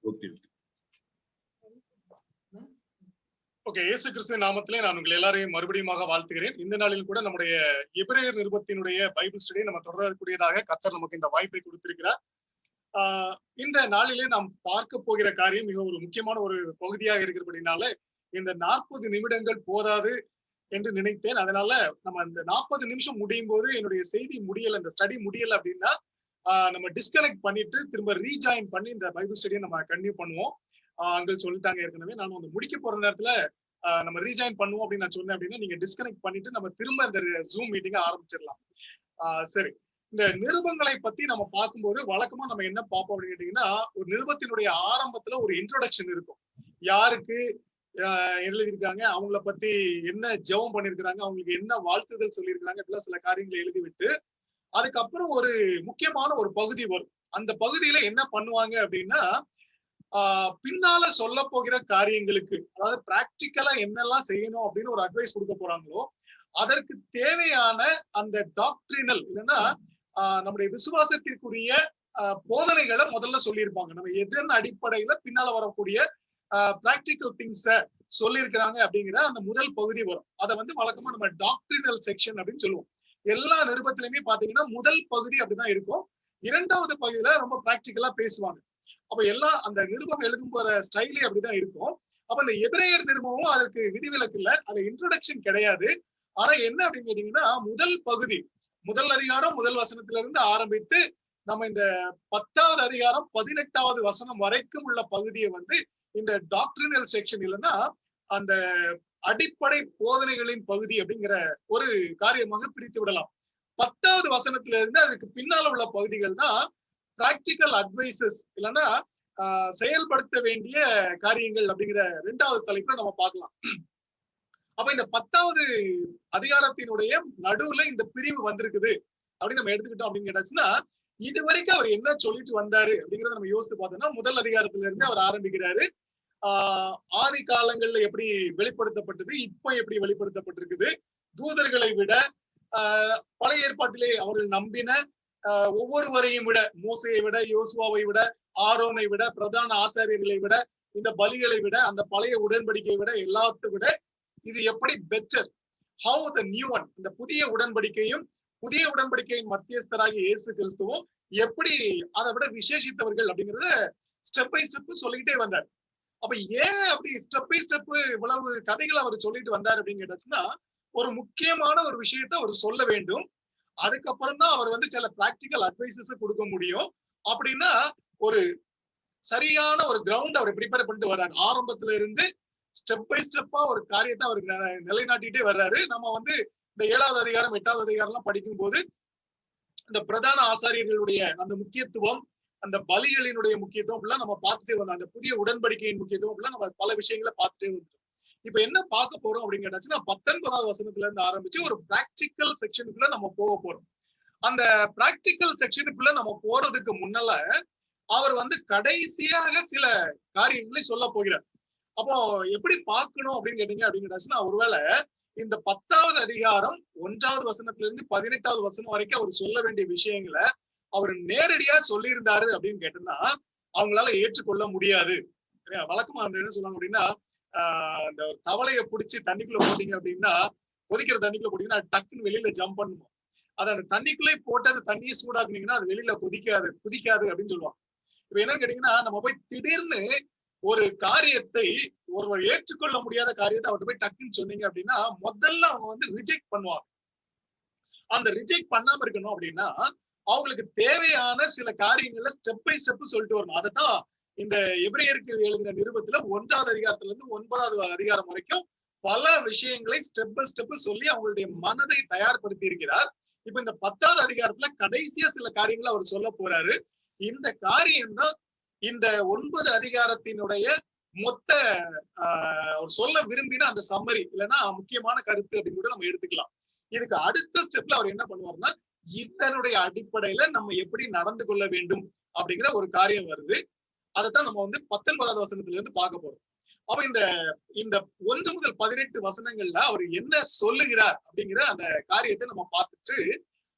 Okay. Okay, இயேசு கிறிஸ்துவின் நாமத்திலே நான் உங்கள் எல்லாரையும் மறுபடியும் வாழ்த்துகிறேன். இந்த நாளில் கூட நம்முடைய எபிரேயர் நிருபத்தினுடைய பைபிள் ஸ்டடி நம்ம தொடரக்கூடியதாக கர்த்தர் நமக்கு இந்த வாய்ப்பை கொடுத்திருக்கிறார். இந்த நாளிலே நாம் பார்க்க போகிற காரியம் மிக ஒரு முக்கியமான ஒரு பகுதியாக இருக்கிறபடினால இந்த 40 நிமிடங்கள் போதாது என்று நினைத்தேன். அதனால நம்ம இந்த 40 நிமிஷம் முடியும் போது என்னுடைய செய்தி முடியல, இந்த ஸ்டடி முடியல அப்படின்னா நம்ம டிஸ்கனெக்ட் பண்ணிட்டு திரும்ப ரீஜாயின் பண்ணி இந்த பைபிள் ஸ்டடியை நம்ம கண்டினியூ பண்ணுவோம். அங்கிள் சொல்லிட்டாங்க ஏற்கனவே. நான் வந்து முடிக்க போற நேரத்துல நம்ம ரீஜாயின் பண்ணுவோம் அப்படின்னு நான் சொன்னேன் அப்படின்னா நீங்க டிஸ்கனெக்ட் பண்ணிட்டு நம்ம திரும்ப இந்த ஜூம் மீட்டிங்கை ஆரம்பிச்சிடலாம். சரி, இந்த நிருபங்களை பத்தி நம்ம பார்க்கும்போது வழக்கமா நம்ம என்ன பார்ப்போம் அப்படின்னு கேட்டீங்கன்னா, ஒரு நிருபத்தினுடைய ஆரம்பத்துல ஒரு இன்ட்ரோடக்ஷன் இருக்கும். யாருக்கு எழுதியிருக்காங்க, அவங்கள பத்தி என்ன ஜெபம் பண்ணிருக்கிறாங்க, அவங்களுக்கு என்ன வாழ்த்துதல் சொல்லியிருக்கிறாங்க, இப்படிலாம் சில காரியங்களை எழுதி விட்டு அதுக்கப்புறம் ஒரு முக்கியமான ஒரு பகுதி வரும். அந்த பகுதியில என்ன பண்ணுவாங்க அப்படின்னா, பின்னால சொல்ல போகிற காரியங்களுக்கு, அதாவது பிராக்டிக்கலா என்னெல்லாம் செய்யணும் அப்படின்னு ஒரு அட்வைஸ் கொடுக்க போறாங்களோ அதற்கு தேவையான அந்த டாக்ட்ரினல் இல்லைன்னா நம்முடைய விசுவாசத்திற்குரிய போதனைகளை முதல்ல சொல்லியிருப்பாங்க. நம்ம எதன் அடிப்படையில பின்னால வரக்கூடிய பிராக்டிக்கல் திங்ஸ சொல்லியிருக்கிறாங்க அப்படிங்கிற அந்த முதல் பகுதி வரும். அதை வந்து வழக்கமா நம்ம டாக்ட்ரினல் செக்ஷன் அப்படின்னு சொல்லுவோம். எல்லா நிருபத்திலுமே பாத்தீங்கன்னா முதல் பகுதி அப்படிதான் இருக்கும். இரண்டாவது பகுதியில ரொம்ப பிராக்டிக்கலா பேசுவாங்க. அப்ப எல்லாம் அந்த நிருபம் எழுதும் போற ஸ்டைலே அப்படிதான் இருக்கும். அப்ப இந்த எபிரேயர் நிருபமும் அதற்கு விதிவிலக்கு இல்லை, அது இன்ட்ரோடக்ஷன் கிடையாது. ஆனா என்ன அப்படின்னு கேட்டீங்கன்னா, முதல் பகுதி, முதல் அதிகாரம் முதல் வசனத்துல இருந்து ஆரம்பித்து நம்ம இந்த 10வது அதிகாரம் 18வது வசனம் வரைக்கும் உள்ள பகுதியை வந்து இந்த டாக்ட்ரினல் செக்ஷன் இல்லைன்னா அந்த அடிப்படை போதனைகளின் பகுதி அப்படிங்கிற ஒரு காரியமாக பிரித்து விடலாம். 10வது வசனத்துல இருந்து அதுக்கு பின்னால உள்ள பகுதிகள் தான் பிராக்டிக்கல் அட்வைசஸ் இல்லைன்னா செயல்படுத்த வேண்டிய காரியங்கள் அப்படிங்கிற 2வது தலைப்புல நம்ம பார்க்கலாம். அப்ப இந்த 10வது அதிகாரத்தினுடைய நடுவுல இந்த பிரிவு வந்திருக்குது அப்படின்னு நம்ம எடுத்துக்கிட்டோம் அப்படின்னு கேட்டாச்சுன்னா, இது வரைக்கும் அவர் என்ன சொல்லிட்டு வந்தாரு அப்படிங்கிறத நம்ம யோசித்து பார்த்தோம்னா, முதல் அதிகாரத்துல இருந்து அவர் ஆரம்பிக்கிறாரு. ஆதி காலங்கள்ல எப்படி வெளிப்படுத்தப்பட்டது, இப்ப எப்படி வெளிப்படுத்தப்பட்டிருக்குது, தூதர்களை விட பழைய ஏற்பாட்டிலே அவர்கள் நம்பின ஒவ்வொருவரையும் விட, மோசையை விட, யோசுவாவை விட, ஆரோனை விட, பிரதான ஆசாரியர்களை விட, இந்த பலிகளை விட, அந்த பழைய உடன்படிக்கையை விட, எல்லாத்தை விட இது எப்படி better, how the new one, இந்த புதிய உடன்படிக்கையும் புதிய உடன்படிக்கையின் மத்தியஸ்தராகிய இயேசு கிறிஸ்துவும் எப்படி அதை விட விசேஷித்தவர்கள் அப்படிங்கறத ஸ்டெப் பை ஸ்டெப் சொல்லிக்கிட்டே வந்தார். அப்ப ஏன் அப்படி ஸ்டெப் பை ஸ்டெப் இவ்வளவு கதைகள் அவர் சொல்லிட்டு வந்தார் அப்படின்னு கேட்டாச்சுன்னா, ஒரு முக்கியமான ஒரு விஷயத்த அவர் சொல்ல வேண்டும். அதுக்கப்புறம் தான் அவர் வந்து சில பிராக்டிக்கல் அட்வைசஸ் கொடுக்க முடியும். அப்படின்னா ஒரு சரியான ஒரு கிரவுண்ட் அவர் ப்ரிப்பேர் பண்ணிட்டு வர்றாரு. ஆரம்பத்துல இருந்து ஸ்டெப் பை ஸ்டெப்பா ஒரு காரியத்தை அவர் நிலைநாட்டிட்டே வர்றாரு. நம்ம வந்து இந்த 7வது அதிகாரம் 8வது அதிகாரம் எல்லாம் படிக்கும் போது இந்த பிரதான ஆசாரியர்களுடைய அந்த முக்கியத்துவம், அந்த பலிகளினுடைய முக்கியத்துவம் எல்லாம் நம்ம பார்த்துட்டே வந்தோம். அந்த புதிய உடன்படிக்கையின் முக்கியத்துவம் எல்லாம் நம்ம பல விஷயங்களை பார்த்துட்டே வந்தோம். இப்ப என்ன பார்க்க போறோம் அப்படின்னு கேட்டாச்சுன்னா, 19வது வசனத்துல இருந்து ஆரம்பிச்சு ஒரு பிராக்டிக்கல் செக்ஷனுக்குள்ள நம்ம போக போறோம். அந்த பிராக்டிக்கல் செக்ஷனுக்குள்ள நம்ம போறதுக்கு முன்னால அவர் வந்து கடைசியாக சில காரியங்களை சொல்ல போகிறார். அப்போ எப்படி பார்க்கணும் அப்படின்னு கேட்டீங்க அப்படின்னு கேட்டாச்சுன்னா, ஒருவேளை இந்த 10வது அதிகாரம் 1வது வசனத்துல இருந்து 18வது வசனம் வரைக்கும் அவர் சொல்ல வேண்டிய விஷயங்களை அவர் நேரடியா சொல்லியிருந்தாரு அப்படின்னு கேட்டோம்னா அவங்களால ஏற்றுக்கொள்ள முடியாது. வழக்கமா என்ன சொல்லுவாங்க அப்படின்னா, இந்த தவளையை பிடிச்சி தண்ணிக்குள்ள போட்டீங்க அப்படின்னா, கொதிக்கிற தண்ணிக்குள்ள போட்டீங்கன்னா டக்குன்னு வெளியில ஜம்ப் பண்ணுவோம். அதை அந்த தண்ணிக்குள்ளே போட்டு அந்த தண்ணியை சூடாக்குனீங்கன்னா அது வெளியில குதிக்காது அப்படின்னு சொல்லுவாங்க. இப்ப என்னன்னு கேட்டீங்கன்னா, நம்ம போய் திடீர்னு ஒரு காரியத்தை ஒருவர் ஏற்றுக்கொள்ள முடியாத காரியத்தை அவர்கிட்ட போய் டக்குன்னு சொன்னீங்க அப்படின்னா முதல்ல அவங்க வந்து ரிஜெக்ட் பண்ணுவாங்க. அந்த ரிஜெக்ட் பண்ணாம இருக்கணும் அப்படின்னா அவங்களுக்கு தேவையான சில காரியங்கள்ல ஸ்டெப் பை ஸ்டெப் சொல்லிட்டு வரணும். அதைத்தான் இந்த எபிரேயருக்கு எழுதின நிருபத்துல 1வது அதிகாரத்துல இருந்து 9வது அதிகாரம் வரைக்கும் பல விஷயங்களை ஸ்டெப் பை ஸ்டெப் சொல்லி அவங்களுடைய மனதை தயார்படுத்தி இருக்கிறார். இப்ப இந்த 10வது அதிகாரத்துல கடைசியா சில காரியங்களை அவர் சொல்ல போறாரு. இந்த காரியம் தான் இந்த 9 அதிகாரத்தினுடைய மொத்த சொல்ல விரும்பின அந்த சம்மரி இல்லைன்னா முக்கியமான கருத்து அப்படின்னு கூட நம்ம எடுத்துக்கலாம். இதுக்கு அடுத்த ஸ்டெப்ல அவர் என்ன பண்ணுவாருன்னா, இதனுடைய அடிப்படையில நம்ம எப்படி நடந்து கொள்ள வேண்டும் அப்படிங்கிற ஒரு காரியம் வருது. அதைத்தான் நம்ம வந்து 19வது வசனத்துல இருந்து பார்க்க போறோம். அப்ப இந்த 1 முதல் 18 வசனங்கள்ல அவர் என்ன சொல்லுகிறார் அப்படிங்கிற அந்த காரியத்தை நம்ம பார்த்துட்டு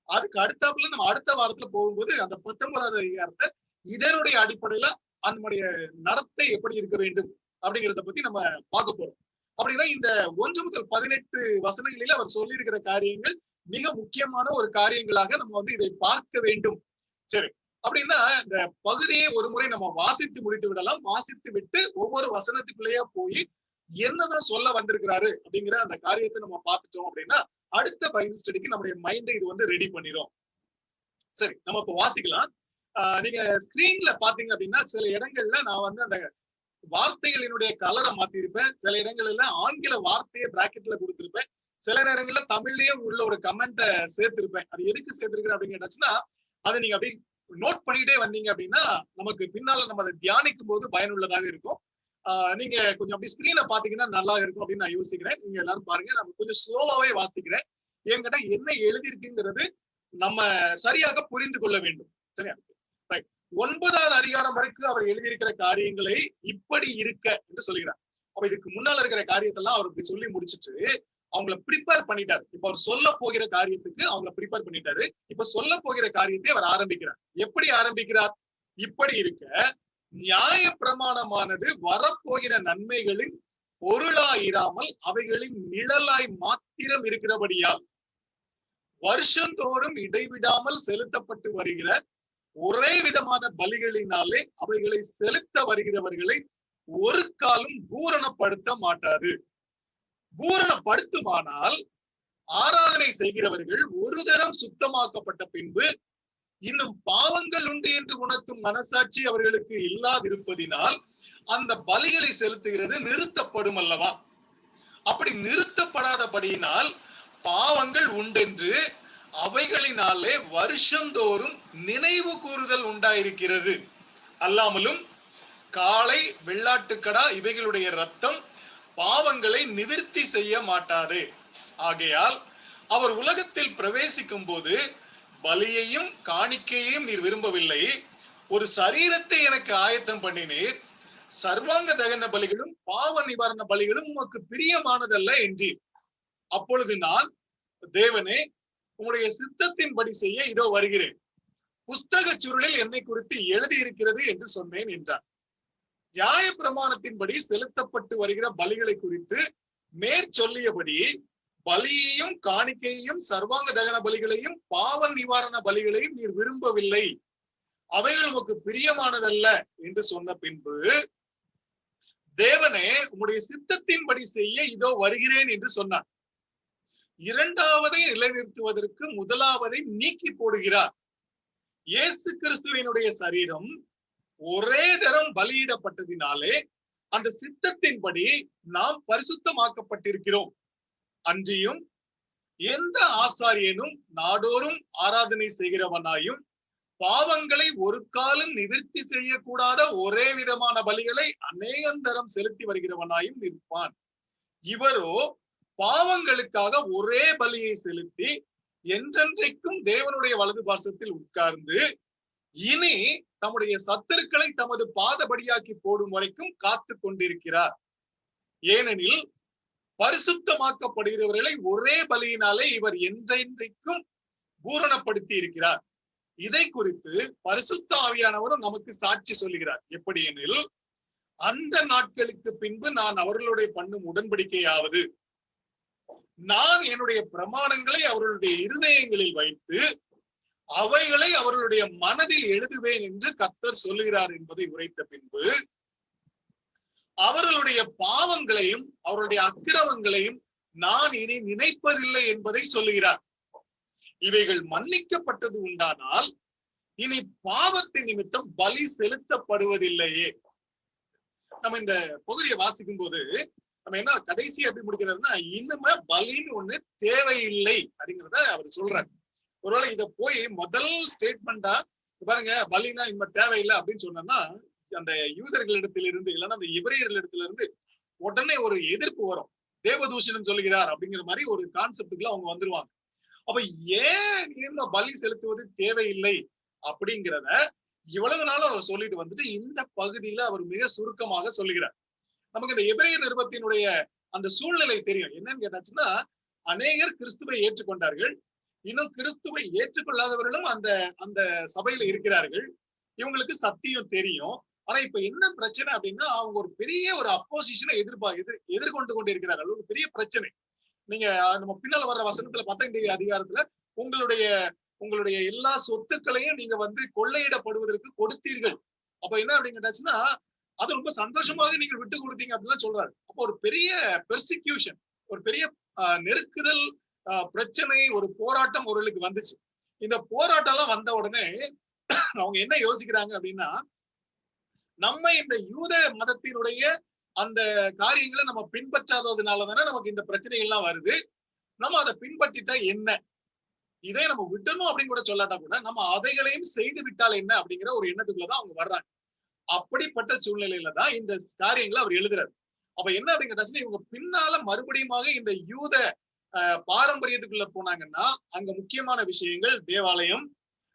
அதுக்கு அடுத்தாப்புல நம்ம அடுத்த வாரத்துல போகும்போது அந்த 19வது அதிகாரத்தை இதனுடைய அடிப்படையில நம்முடைய நடத்தை எப்படி இருக்க வேண்டும் அப்படிங்கிறத பத்தி நம்ம பார்க்க போறோம். அப்படின்னா இந்த 1 முதல் 18 வசனங்களில் அவர் சொல்லி இருக்கிற காரியங்கள் மிக முக்கியமான ஒரு காரியங்களாக நம்ம வந்து இதை பார்க்க வேண்டும். சரி, அப்படின்னா இந்த பகுதியை ஒரு முறை நம்ம வாசித்து முடித்து விடலாம். வாசித்து விட்டு ஒவ்வொரு வசனத்துக்குள்ளேயே போய் என்னதான் சொல்ல வந்திருக்கிறாரு அப்படிங்கிற அந்த காரியத்தை நம்ம பார்த்துட்டோம் அப்படின்னா அடுத்த பைபிள் ஸ்டடிக்கு நம்முடைய மைண்டை இது வந்து ரெடி பண்ணிடும். சரி, நம்ம இப்ப வாசிக்கலாம். நீங்க ஸ்கிரீன்ல பாத்தீங்க அப்படின்னா சில இடங்கள்ல நான் வந்து அந்த வார்த்தைகளினுடைய கலரை மாத்திருப்பேன். சில இடங்கள்ல ஆங்கில வார்த்தையை பிராக்கெட்ல கொடுத்திருப்பேன். சில நேரங்கள்ல தமிழ்லயே உள்ள ஒரு கமெண்ட்டை சேர்த்திருப்பேன். அது எதுக்கு சேர்த்திருக்கிறேன் அப்படின்னு கேட்டாச்சுன்னா அதை நீங்க அப்படி நோட் பண்ணிட்டே வந்தீங்க அப்படின்னா நமக்கு பின்னால நம்ம அதை தியானிக்கும் போது பயனுள்ளதாக இருக்கும். நீங்க கொஞ்சம் அப்படி ஸ்கிரீனை பாத்தீங்கன்னா நல்லா இருக்கும் அப்படின்னு நான் யோசிக்கிறேன். நீங்க எல்லாரும் பாருங்க, நம்ம கொஞ்சம் ஸ்லோவாவே வாசிக்கிறேன். என்கிட்ட என்ன எழுதியிருக்குங்கிறது நம்ம சரியாக புரிந்து கொள்ள வேண்டும். சரியா? 9வது அதிகாரம் வரைக்கும் அவர் எழுதியிருக்கிற காரியங்களை இப்படி இருக்க என்று சொல்கிறார். அப்ப இதுக்கு முன்னால இருக்கிற காரியத்தெல்லாம் அவர் இப்படி சொல்லி முடிச்சுட்டு அவங்கள ப்ரிப்பேர் பண்ணிட்டாரு. இப்ப அவர் சொல்ல போகிற காரியத்துக்கு அவங்கள ப்ரிப்பேர் பண்ணிட்டாரு. இப்ப சொல்ல போகிற காரியத்தை அவர் ஆரம்பிக்கிறார். எப்படி ஆரம்பிக்கிறார்? இப்படி இருக்க நியாய பிரமாணமானது வரப்போகிற நன்மைகளின் பொருளாயிராமல் அவைகளின் நிழலாய் மாத்திரம் இருக்கிறபடியால் வருஷந்தோறும் இடைவிடாமல் செலுத்தப்பட்டு வருகிற ஒரே விதமான பலிகளினாலே அவைகளை செலுத்த வருகிறவர்களை ஒரு காலம் பூரணப்படுத்த மாட்டாது. பூரணப்படுத்துமானால் ஆராதனை செய்கிறவர்கள் ஒரு தரம் சுத்தமாக்கப்பட்ட பின்பு இன்னும் பாவங்கள் உண்டு என்று உணர்த்தும் மனசாட்சி அவர்களுக்கு இல்லாதிருப்பதினால் அந்த பலிகளை செலுத்துகிறது நிறுத்தப்படும் அல்லவா? அப்படி நிறுத்தப்படாதபடியினால் பாவங்கள் உண்டென்று அவைகளினாலே வருஷந்தோறும் நினைவு கூறுதல் உண்டாயிருக்கிறது. அல்லாமலும் காளை, வெள்ளாட்டுக்கடா இவைகளுடைய ரத்தம் பாவங்களை நிவிர்த்தி செய்ய மாட்டாது. ஆகையால் அவர் உலகத்தில் பிரவேசிக்கும் போது பலியையும் காணிக்கையையும் நீர் விரும்பவில்லை, ஒரு சரீரத்தை எனக்கு ஆயத்தம் பண்ணினீர், சர்வாங்க தகன பலிகளும் பாவ நிவாரண பலிகளும் உமக்கு பிரியமானதல்ல என்றீர். அப்பொழுது நான், தேவனே, உம்முடைய சித்தத்தின்படி செய்ய இதோ வருகிறேன், புஸ்தக சுருளில் என்னை குறித்து எழுதியிருக்கிறது என்று சொன்னேன் என்றார். நியாய பிரமாணத்தின்படி செலுத்தப்பட்டு வருகிற பலிகளை குறித்து மேற்சொல்லியபடி பலியையும் காணிக்கையையும் சர்வாங்க தகன பலிகளையும் பாவ நிவாரண பலிகளையும் நீர் விரும்பவில்லை, அவைகள் உமக்கு பிரியமானதல்ல என்று சொன்ன பின்பு, தேவனே, உம்முடைய சித்தத்தின்படி செய்ய இதோ வருகிறேன் என்று சொன்னார். இரண்டாவதை நிலைநிறுத்துவதற்கு முதலாவதை நீக்கி போடுகிறார். இயேசு கிறிஸ்துவினுடைய சரீரம் ஒரே தரம் பலியிடப்பட்டதினாலே அந்த சித்தத்தின்படி நாம் பரிசுத்தமாக்கப்பட்டிருக்கிறோம். அன்றியும் எந்த ஆசாரியனும் நாடோறும் ஆராதனை செய்கிறவனாயும் பாவங்களை ஒரு காலம் நிவர்த்தி செய்யக்கூடாத ஒரே விதமான பலிகளை அநேகந்தரம் செலுத்தி வருகிறவனாயும் நிற்பான். இவரோ பாவங்களுக்காக ஒரே பலியை செலுத்தி என்றென்றைக்கும் தேவனுடைய வலது பார்சத்தில் உட்கார்ந்து இனி தம்முடைய சத்துருக்களை தமது பாதபடியாக்கி போடும் வரைக்கும் காத்து கொண்டிருக்கிறார். ஏனெனில் பரிசுத்தமாக்கப்படுகிறவர்களை ஒரே பலியினாலே இவர் என்றென்றைக்கும் பூரணப்படுத்தி இருக்கிறார். இதை குறித்து பரிசுத்த ஆவியானவரும் நமக்கு சாட்சி சொல்லுகிறார். எப்படி எனில், அந்த நாட்களுக்கு பின்பு நான் அவர்களுடைய பண்ணும் உடன்படிக்கையாவது, நான் என்னுடைய பிரமாணங்களை அவர்களுடைய இருதயங்களில் வைத்து அவைகளை அவர்களுடைய மனதில் எழுதுவேன் என்று கர்த்தர் சொல்லுகிறார் என்பதை உரைத்த பின்பு, அவர்களுடைய பாவங்களையும் அவருடைய அக்கிரமங்களையும் நான் இனி நினைப்பதில்லை என்பதை சொல்லுகிறார். இவைகள் மன்னிக்கப்பட்டது உண்டானால் இனி பாவத்தின் நிமித்தம் பலி செலுத்தப்படுவதில்லையே. நம்ம இந்த பகுதியை வாசிக்கும் போது நம்ம என்ன கடைசி எப்படி முடிக்கிறாருன்னா, இனிமே பலின்னு ஒண்ணு தேவையில்லை அப்படிங்கிறத அவர் சொல்றாரு. ஒருவேளை இத போய் முதல் ஸ்டேட்மெண்டா பாருங்க, பலினா இனிமே தேவையில்லை அப்படின்னு சொன்னா அந்த யூதர்களிடத்திலிருந்து இல்லைன்னா அந்த எபிரேயர்களிடத்திலிருந்து உடனே ஒரு எதிர்ப்பு வரும். தேவதூஷணம் சொல்லுகிறார் அப்படிங்கிற மாதிரி ஒரு கான்செப்டுக்குள்ள அவங்க வந்துருவாங்க. அப்ப ஏன் பலி செலுத்துவது தேவையில்லை அப்படிங்கிறத இவ்வளவு நாளும் அவர் சொல்லிட்டு வந்துட்டு இந்த பகுதியில அவர் மிக சுருக்கமாக சொல்லுகிறார். நமக்கு இந்த எபிரேயர் நிருபத்தினுடைய அந்த சூழ்நிலை தெரியும். என்னன்னு கேட்டாச்சுன்னா, அநேகர் கிறிஸ்துவை ஏற்றுக்கொண்டார்கள், இன்னும் கிறிஸ்துவை ஏற்றுக்கொள்ளாதவர்களும் அந்த அந்த சபையில இருக்கிறார்கள். இவங்களுக்கு சத்தியம் தெரியும். ஆனா இப்ப என்ன பிரச்சனை அப்படின்னா அவங்க ஒரு பெரிய ஒரு அப்போசிஷனை எதிர்கொண்டு கொண்டிருக்கிறார்கள். ஒரு பெரிய பிரச்சனை. நீங்க நம்ம பின்னால வர்ற வசனத்துல 10 அதிகாரத்துல உங்களுடைய உங்களுடைய எல்லா சொத்துக்களையும் நீங்க வந்து கொள்ளையிடப்படுவதற்கு கொடுத்தீர்கள். அப்ப என்ன அப்படின்னு கேட்டாச்சுன்னா அது ரொம்ப சந்தோஷமாக நீங்க விட்டு கொடுத்தீங்க அப்படின்னு சொல்றாரு. அப்போ ஒரு பெரிய பெர்சிக்யூஷன், ஒரு பெரிய நெருக்குதல், பிரச்சனை, ஒரு போராட்டம் அவர்களுக்கு வந்துச்சு. இந்த போராட்டம் எல்லாம் வந்த உடனே அவங்க என்ன யோசிக்கிறாங்க அப்படின்னா நம்ம இந்த யூத மதத்தினுடைய அந்த காரியங்களை நம்ம பின்பற்றாததுனால தானே நமக்கு இந்த பிரச்சனைகள் எல்லாம் வருது. நம்ம அதை பின்பற்றிட்டா என்ன, இதை நம்ம விட்டணும் அப்படின்னு கூட சொல்லாட்டா கூட நம்ம அதைகளையும் செய்து விட்டால் என்ன அப்படிங்கிற ஒரு எண்ணத்துக்குள்ளதான் அவங்க வர்றாங்க. அப்படிப்பட்ட சூழ்நிலையில தான் இந்த காரியங்களை அவர் எழுதுறாரு. அப்ப என்ன அப்படின்னு கேட்டாச்சுன்னா இவங்க பின்னால மறுபடியுமாக இந்த யூத பாரம்பரியத்துக்குள்ள போனாங்கன்னா அங்க முக்கியமான விஷயங்கள் தேவாலயம்,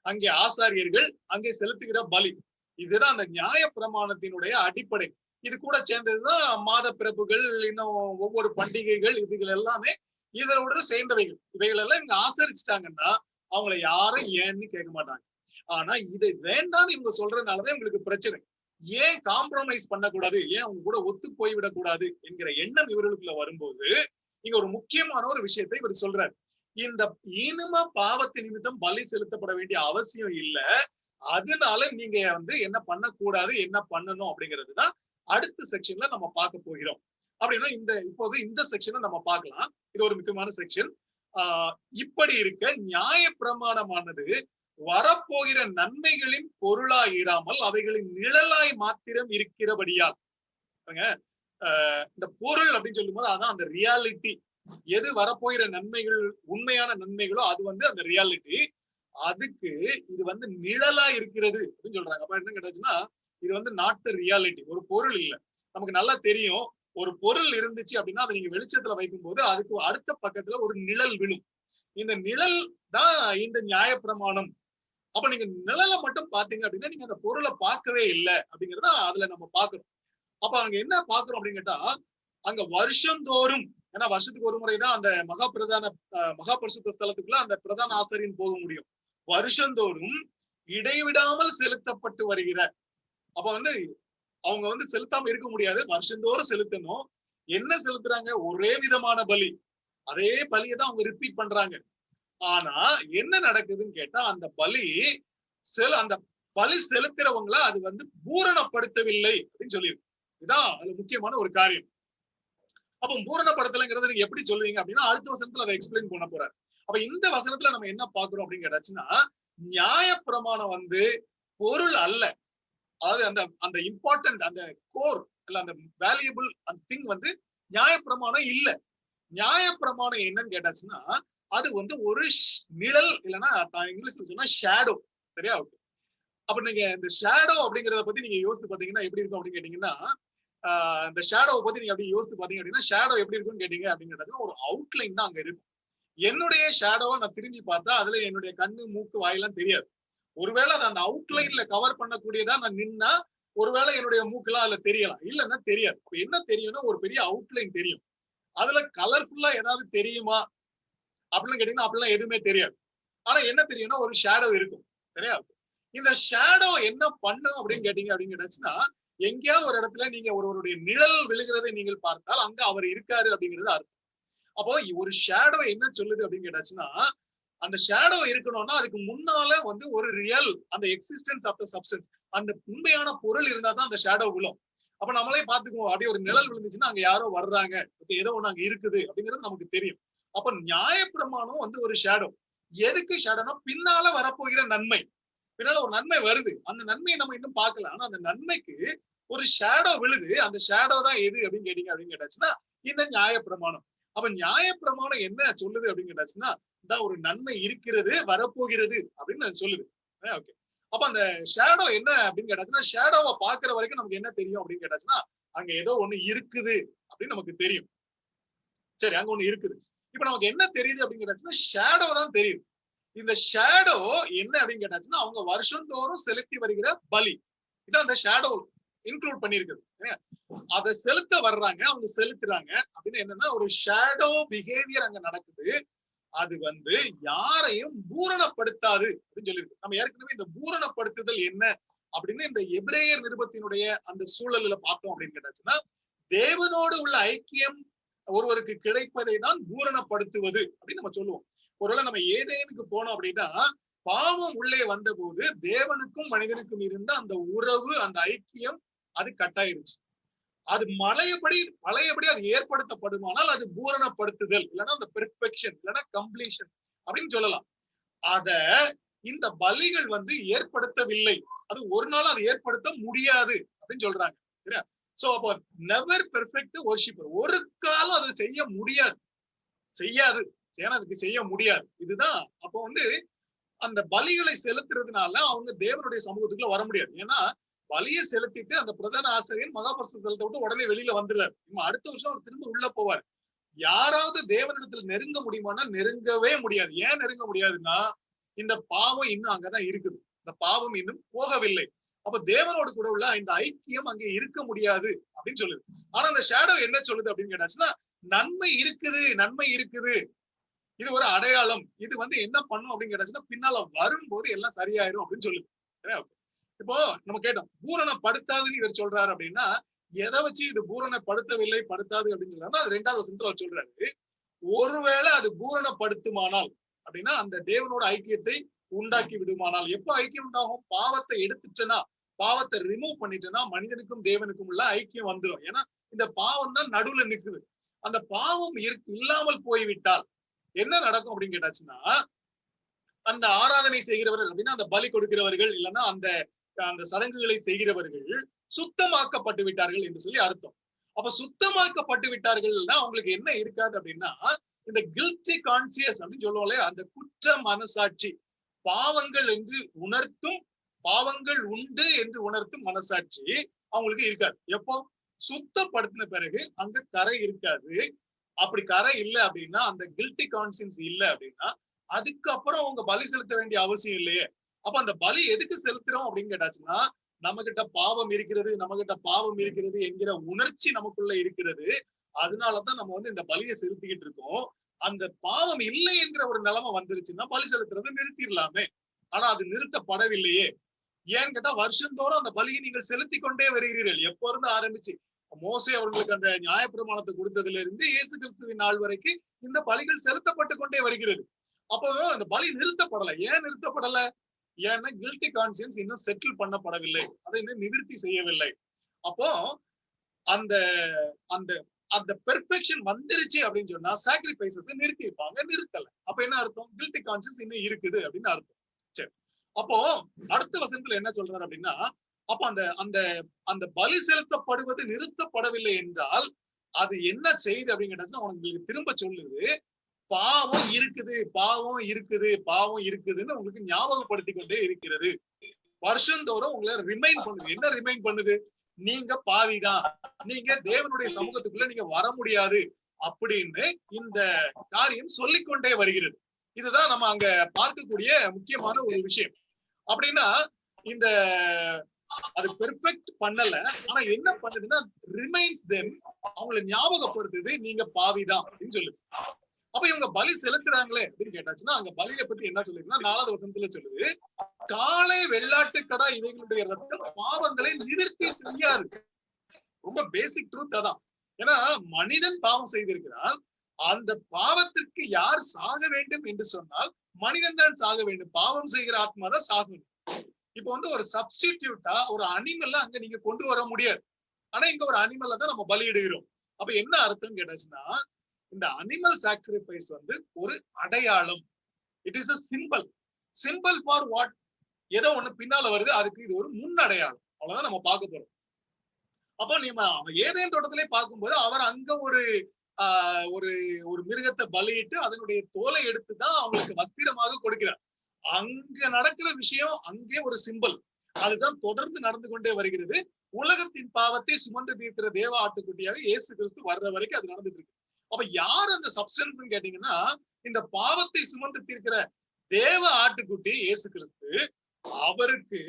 அங்கே ஆசாரியர்கள், அங்கே செலுத்துகிற பலி. இதுதான் அந்த நியாய பிரமாணத்தினுடைய அடிப்படை. இது கூட சேர்ந்ததுதான் மாத பிறப்புகள், இன்னும் ஒவ்வொரு பண்டிகைகள், இதுகள் எல்லாமே இதோட சேர்ந்தவைகள். இவைகள் எல்லாம் இவங்க ஆசரிச்சுட்டாங்கன்னா அவங்களை யாரும் ஏன்னு கேட்க மாட்டாங்க. ஆனா இதை வேண்டாம்னு இவங்க சொல்றதுனாலதான் இவங்களுக்கு பிரச்சனை. ஏன் காம்ப்ரமைஸ் பண்ணக்கூடாது, ஏன் அவங்க கூட ஒத்து போய்விடக் கூடாது என்கிற எண்ணம் இவர்களுக்குள்ள வரும்போது இங்க ஒரு முக்கியமான ஒரு விஷயத்தை இவர் சொல்றாரு. இந்த இனிம பாவத்து நிமித்தம் பலி செலுத்தப்பட வேண்டிய அவசியம் இல்ல, அதனால நீங்க வந்து என்ன பண்ணக்கூடாது, என்ன பண்ணணும் அப்படிங்கிறதுதான் அடுத்த செக்ஷன்ல நம்ம பார்க்க போகிறோம். அப்படின்னா இப்போது இந்த செக்ஷனை நம்ம பார்க்கலாம். இது ஒரு முக்கியமான செக்ஷன். இப்படி இருக்க நியாய பிரமாணமானது வரப்போகிற நன்மைகளின் பொருளாய் இராமல் அவைகளின் நிழலாய் மாத்திரம் இருக்கிறபடியால், இந்த பொருள் அப்படின்னு சொல்லும் போது அதான் அந்த ரியாலிட்டி. எது வரப்போகிற நன்மைகள், உண்மையான நன்மைகளோ அது வந்து அந்த ரியாலிட்டி. அதுக்கு இது வந்து நிழலா இருக்கிறது அப்படின்னு சொல்றாங்க. அப்ப என்ன கேட்டாச்சுன்னா இது வந்து நாட் த ரியாலிட்டி, ஒரு பொருள் இல்ல. நமக்கு நல்லா தெரியும் ஒரு பொருள் இருந்துச்சு அப்படின்னா அதை நீங்க வெளிச்சத்துல வைக்கும் போது அதுக்கு அடுத்த பக்கத்துல ஒரு நிழல் விழும். இந்த நிழல் தான் இந்த நியாயப்பிரமாணம். அப்ப நீங்க நிழலை மட்டும் பாத்தீங்க அப்படின்னா நீங்க அந்த பொருளை பார்க்கவே இல்லை அப்படிங்கறத அதுல நம்ம பாக்குறோம். அப்ப அங்க என்ன பாக்குறோம் அப்படின்னு கேட்டா அங்க வருஷந்தோறும், ஏன்னா வருஷத்துக்கு ஒரு முறைதான் அந்த மகா பரிசுத்த ஸ்தலத்துக்குள்ள அந்த பிரதான ஆசாரியன் போக முடியும். வருஷந்தோறும் இடைவிடாமல் செலுத்தப்பட்டு வருகிற, அப்ப வந்து அவங்க வந்து செலுத்தாம இருக்க முடியாது, வருஷந்தோறும் செலுத்தணும். என்ன செலுத்துறாங்க, ஒரே விதமான பலி, அதே பலியை தான் அவங்க ரிப்பீட் பண்றாங்க. ஆனா என்ன நடக்குதுன்னு கேட்டா அந்த பலி செலுத்துறவங்கள அது வந்து பூரணப்படுத்தவில்லை அப்படின்னு சொல்லியிருக்கு. இதான் அது முக்கியமான ஒரு காரியம். அப்ப பூரணப்படுத்தலைங்கிறத நீங்க எப்படி சொல்லுவீங்க அப்படின்னா அடுத்த வசனத்துல அதை எக்ஸ்பிளைன் பண்ண போறாரு. அப்ப இந்த வசனத்துல நம்ம என்ன பாக்குறோம் அப்படின்னு கேட்டாச்சுன்னா நியாய பிரமாணம் வந்து பொருள் அல்ல. அதாவது அந்த அந்த இம்பார்ட்டன்ட், அந்த கோர் இல்ல அந்த வேல்யூபிள் அந்த திங் வந்து நியாய பிரமாணம் இல்ல. நியாய பிரமாணம் என்னன்னு கேட்டாச்சுன்னா அது வந்து ஒரு நிழல், இல்லைன்னா இங்கிலீஷ்ல சொன்னா ஷேடோ. சரியா? அப்ப நீங்க இந்த ஷேடோ அப்படிங்கறத பத்தி நீங்க யோசிச்சு பாத்தீங்கன்னா எப்படி இருக்கும் அப்படின்னு கேட்டீங்கன்னா இந்த ஷேடோவை பத்தி நீங்க அப்படி யோசிச்சு பாத்தீங்க அப்படின்னா ஷேடோ எப்படி இருக்கும்னு கேட்டீங்க அப்படிங்கிறது ஒரு அவுட்லைன் தான் அங்க இருக்கும். என்னுடைய ஷேடோவை நான் திரும்பி பார்த்தா அதுல என்னுடைய கண்ணு, மூக்கு, வாயெல்லாம் தெரியாது. ஒருவேளை அது அந்த அவுட்லைன்ல கவர் பண்ணக்கூடியதா நான் நின்னா ஒருவேளை என்னுடைய மூக்கெல்லாம் அதுல தெரியலாம், இல்லைன்னா தெரியாது. அப்ப என்ன தெரியும்னா ஒரு பெரிய அவுட்லைன் தெரியும். அதுல கலர்ஃபுல்லா ஏதாவது தெரியுமா அப்படின்னு கேட்டீங்கன்னா அப்படிலாம் எதுவுமே தெரியாது. ஆனா என்ன தெரியும்னா ஒரு ஷேடோ இருக்கும். சரியா? இந்த ஷேடோ என்ன பண்ணும் அப்படின்னு கேட்டீங்க அப்படின்னு கேட்டாச்சுன்னா எங்கேயாவது ஒரு இடத்துல நீங்க ஒருவருடைய நிழல் விழுகிறதை நீங்கள் பார்த்தால் அங்க அவர் இருக்காரு அப்படிங்கிறது அர்த்தம். அப்போ ஒரு ஷேடோ என்ன சொல்லுது அப்படின்னு கேட்டாச்சுன்னா அந்த ஷேடோ இருக்கணும்னா அதுக்கு முன்னால வந்து ஒரு ரியல் அந்த எக்ஸிஸ்டன்ஸ் ஆஃப் த சப்ஸ்டன்ஸ், அந்த உண்மையான பொருள் இருந்தா தான் அந்த ஷேடோ விழும். அப்ப நம்மளே பாத்துக்குவோம், அப்படியே ஒரு நிழல் விழுந்துச்சுன்னா அங்க யாரோ வர்றாங்க, ஏதோ ஒண்ணு அங்க இருக்குது அப்படிங்கிறது நமக்கு தெரியும். அப்ப நியாயப்பிரமாணம் வந்து ஒரு ஷேடோ. எதுக்கு ஷேடோனா பின்னால வரப்போகிற நன்மை. பின்னால ஒரு நன்மை வருது, அந்த நன்மையை நம்ம இன்னும் பார்க்கல, ஆனா அந்த நன்மைக்கு ஒரு ஷேடோ விழுது. அந்த ஷேடோ தான் எது அப்படின்னு கேட்டீங்க அப்படின்னு கேட்டாச்சுன்னா இந்த நியாயப்பிரமாணம். அப்ப நியாயப்பிரமாணம் என்ன சொல்லுது அப்படின்னு கேட்டாச்சுன்னா தான் ஒரு நன்மை இருக்கிறது, வரப்போகிறது அப்படின்னு சொல்லுது. ஓகே. அப்ப அந்த ஷேடோ என்ன அப்படின்னு கேட்டாச்சுன்னா ஷேடோவை பாக்குற வரைக்கும் நமக்கு என்ன தெரியும் அப்படின்னு கேட்டாச்சுன்னா அங்க ஏதோ ஒண்ணு இருக்குது அப்படின்னு நமக்கு தெரியும். சரி, அங்க ஒண்ணு இருக்குது. இப்ப நமக்கு என்ன தெரியுது அப்படின்னு கேட்டாச்சுன்னா ஷேடோ தான் தெரியுது. இந்த ஷேடோ என்ன அப்படின்னு கேட்டாச்சுன்னா அவங்க வருஷந்தோறும் செலுத்தி வருகிற பலி. இதான் அந்த ஷேடோ இன்க்ளூட் பண்ணிருக்குது. அதை செலுத்த வர்றாங்க, அவங்க செலுத்துறாங்க அப்படின்னு என்னன்னா ஒரு ஷேடோ பிஹேவியர் அங்க நடக்குது. அது வந்து யாரையும் பூரணப்படுத்தாது அப்படின்னு சொல்லியிருக்கு. நம்ம ஏற்கனவே இந்த பூரணப்படுத்துதல் என்ன அப்படின்னு இந்த எபிரேயர் நிருபத்தினுடைய அந்த சூழல்ல பார்த்தோம் அப்படின்னு கேட்டாச்சுன்னா, தேவனோடு உள்ள ஐக்கியம் ஒருவருக்கு கிடைப்பதை தான் பூரணப்படுத்துவது அப்படின்னு நம்ம சொல்லுவோம். ஒருவேளை நம்ம ஏதேனுக்கு போனோம் அப்படின்னா, பாவம் உள்ளே வந்த போது தேவனுக்கும் மனிதனுக்கும் இருந்த அந்த உறவு, அந்த ஐக்கியம் அது கட்டாயிடுச்சு. அது பழையபடி அது ஏற்படுத்தப்படுமானால் அது பூரணப்படுத்துதல், இல்லைன்னா அந்த பெர்ஃபெக்ஷன், இல்லைன்னா கம்ப்ளீஷன் அப்படின்னு சொல்லலாம். அத இந்த பலிகள் ஏற்படுத்தவில்லை. அது ஒரு நாள் அது ஏற்படுத்த முடியாது அப்படின்னு சொல்றாங்க. சரியா? சோ அப்போ நெவர் பெர்ஃபெக்ட் வொர்ஷிப்பர். ஒரு காலம் அது செய்ய முடியாது, செய்யாது. ஏன்னா அதுக்கு செய்ய முடியாது. இதுதான் அப்போ அந்த பலிகளை செலுத்துறதுனால அவங்க தேவனுடைய சமூகத்துக்குள்ள வர முடியாது. ஏன்னா பலியை செலுத்திட்டு அந்த பிரதான ஆசிரியர் மகாபரிசுத்தத்தை விட்டு உடனே வெளியில வந்துடுறாரு. அடுத்த வருஷம் அவர் திரும்ப உள்ள போவார். யாராவது தேவனிடத்துல நெருங்க முடியுமானா நெருங்கவே முடியாது. ஏன் நெருங்க முடியாதுன்னா, இந்த பாவம் இன்னும் அங்கதான் இருக்குது. இந்த பாவம் இன்னும் போகவில்லை. அப்ப தேவனோடு கூட உள்ள இந்த ஐக்கியம் அங்கே இருக்க முடியாது அப்படின்னு சொல்லுது. ஆனா அந்த ஷேடோ என்ன சொல்லுது அப்படின்னு கேட்டாச்சுன்னா, நன்மை இருக்குது, நன்மை இருக்குது. இது ஒரு அடையாளம். இது என்ன பண்ணும் அப்படின்னு கேட்டாச்சுன்னா, பின்னால வரும்போது எல்லாம் சரியாயிரும் அப்படின்னு சொல்லுது. இப்போ நம்ம கேட்டோம், பூரணப்படுத்தாதுன்னு இவர் சொல்றாரு அப்படின்னா, எதை வச்சு இது பூரணப்படுத்தவில்லை, படுத்தாது அப்படின்னு சொல்றாருன்னா, அது 2வது வசனத்துல அவர் சொல்றாரு. ஒருவேளை அது பூரணப்படுத்துமானால் அப்படின்னா, அந்த தேவனோட ஐக்கியத்தை உண்டாக்கி விடுமானால். எப்ப ஐக்கியம் உண்டாகும்? பாவத்தை எடுத்துச்சுன்னா, பாவத்தை ரிமூவ் பண்ணிட்டேன்னா மனிதனுக்கும் தேவனுக்கும் உள்ள ஐக்கியம் வந்துடும். ஏன்னா இந்த பாவம் தான் நடுவுல நிக்குது. அந்த பாவம் இல்லாமல் போய்விட்டால் என்ன நடக்கும் அப்படின்னு கேட்டாச்சுன்னா, அந்த ஆராதனை செய்கிறவர்கள் அப்படின்னா அந்த பலி கொடுக்கிறவர்கள், இல்லைன்னா அந்த அந்த சடங்குகளை செய்கிறவர்கள் சுத்தமாக்கப்பட்டு விட்டார்கள் என்று சொல்லி அர்த்தம். அப்ப சுத்தமாக்கப்பட்டு விட்டார்கள்னா அவங்களுக்கு என்ன இருக்காது அப்படின்னா, இந்த கில்ட்டி கான்சியஸ் அப்படின்னு சொல்லுவோம்ல, அந்த குற்ற மனசாட்சி, பாவங்கள் என்று உணர்த்தும், பாவங்கள் உண்டு என்று உணர்த்தும் மனசாட்சி அவங்களுக்கு இருக்காது. எப்போ? சுத்தப்படுத்தின பிறகு அங்க கரை இருக்காது. அப்படி கரை இல்லை அப்படின்னா, அந்த கில்ட்டி கான்சியன்ஸ் இல்லை அப்படின்னா, அதுக்கப்புறம் அவங்க பலி செலுத்த வேண்டிய அவசியம் இல்லையே. அப்ப அந்த பலி எதுக்கு செலுத்துறோம் அப்படின்னு கேட்டாச்சுன்னா, நம்ம கிட்ட பாவம் இருக்கிறது, நம்ம கிட்ட பாவம் இருக்கிறது என்கிற உணர்ச்சி நமக்குள்ள இருக்கிறது. அதனாலதான் நம்ம இந்த பலியை செலுத்திக்கிட்டு இருக்கோம். அந்த பாவம் இல்லை என்கிற ஒரு நிலைமை வந்துருச்சுன்னா பலி செலுத்துறதை நிறுத்திடலாமே. ஆனா அது நிறுத்தப்படவில்லையே. ஏன்னு கேட்டா, வருஷந்தோறும் அந்த பலியை நீங்கள் செலுத்தி கொண்டே வருகிறீர்கள். எப்போ இருந்து ஆரம்பிச்சு மோசே அவர்களுக்கு அந்த நியாயப்பிரமாணத்தை கொடுத்ததுல இருந்து இயேசு கிறிஸ்துவின் நாள் வரைக்கும் இந்த பலிகள் செலுத்தப்பட்டு கொண்டே வருகிறது. அப்போ அந்த பலி நிறுத்தப்படல. ஏன் நிறுத்தப்படல? ஏன்னா கில்ட்டி கான்சியன்ஸ் இன்னும் செட்டில் பண்ணப்படவில்லை, அதை இன்னும் நிவர்த்தி செய்யவில்லை. அப்போ அந்த அந்த அந்த பெர்ஃபெக்ஷன் வந்துருச்சு அப்படின்னு சொன்னா சாக்ரிஃபைசஸ் நிறுத்தி இருப்பாங்க, நிறுத்தல. அப்ப என்ன அர்த்தம்? கில்ட்டி கான்சியன்ஸ் இன்னும் இருக்குது அப்படின்னு அர்த்தம். சரி, அப்போ அடுத்த வசனத்துல என்ன சொல்றாரு அப்படின்னா, அப்ப அந்த அந்த அந்த பலி செலுத்தப்படுவது நிறுத்தப்படவில்லை என்றால் அது என்ன செய்யுது அப்படின்னு கேட்டாச்சுன்னா, உங்களுக்கு திரும்ப சொல்லுது, பாவம் இருக்குது, பாவம் இருக்குது, பாவம் இருக்குதுன்னு உங்களுக்கு ஞாபகப்படுத்தி கொண்டே இருக்கிறது. வருஷந்தோறும் உங்களை ரிமைண்ட் பண்ணுது. என்ன ரிமைண்ட் பண்ணுது? நீங்க பாவிதான், நீங்க தேவனுடைய சமூகத்துக்குள்ள நீங்க வர முடியாது அப்படின்னு இந்த காரியம் சொல்லிக்கொண்டே வருகிறது. இதுதான் நம்ம அங்க பார்க்கக்கூடிய முக்கியமான ஒரு விஷயம். அப்படின்னா இந்த அது பெர்ஃபெக்ட் பண்ணல, ஆனா என்ன பண்ணுதுன்னா ரிமைண்ட்ஸ் தெம், அவங்களை ஞாபகப்படுத்துது, நீங்க பாவிதான் அப்படின்னு சொல்லுது. அப்ப இவங்க பலி செலுத்துறாங்களே அப்படின்னு கேட்டாச்சுன்னா, அங்க பலியை பத்தி என்ன சொல்லுதுன்னா 4வது வசனத்துல சொல்லுது, காளை வெள்ளாட்டுக்கடா இவைகளுடைய ரத்தம் பாவங்களை நிவர்த்தி செய்யாது. ரொம்ப பேசிக் ட்ரூத் அதான். ஏன்னா மனிதன் பாவம் செய்திருக்கிறான், அந்த பாவத்திற்கு யார் சாக வேண்டும் என்று சொன்னால் மனிதன் தான் சாக வேண்டும். பாவம் செய்கிற ஆத்மா தான் சாகணும். இப்ப ஒரு சப்ஸ்டிடியூட்டா ஒரு அனிமல்ல அங்க நீங்க கொண்டு வர முடியாது. ஆனா இங்க ஒரு அனிமல்ல தான் நம்ம பலியிடுகிறோம். அப்ப என்ன அர்த்தம் கேட்டாச்சுன்னா, இந்த அனிமல் சாக்ரிஃபைஸ் ஒரு அடையாளம். It is a symbol. Simple for what? ஏதோ ஒண்ணு பின்னால வருது, அதுக்கு இது ஒரு முன் அடையாளம். அவ்வளவுதான் நம்ம பார்க்க போறோம். அப்போ நீங்க ஏதேன் தோட்டத்திலே பார்க்கும்போது அவர் அங்க ஒரு ஒரு ஒரு மிருகத்தை பலியிட்டு அதனுடைய தோலை எடுத்துதான் அவங்களுக்கு வஸ்திரமாக கொடுக்கிறார். அங்க நடக்கிற விஷயம் அங்கே ஒரு சிம்பிள். அதுதான் தொடர்ந்து நடந்து கொண்டே வருகிறது. உலகத்தின் பாவத்தை சுமந்து தீர்க்கிற தேவ ஆட்டுக்குட்டியாக இயேசு கிறிஸ்து வர்ற வரைக்கும் அது நடந்துட்டு இருக்கு. அப்ப யார் அந்த சப்ஸ்டன்ஸ் கேட்டீங்கன்னா, இந்த பாவத்தை சுமந்து தீர்க்கிற தேவ ஆட்டுக்குட்டி இயேசு கிறிஸ்து. அவருக்கு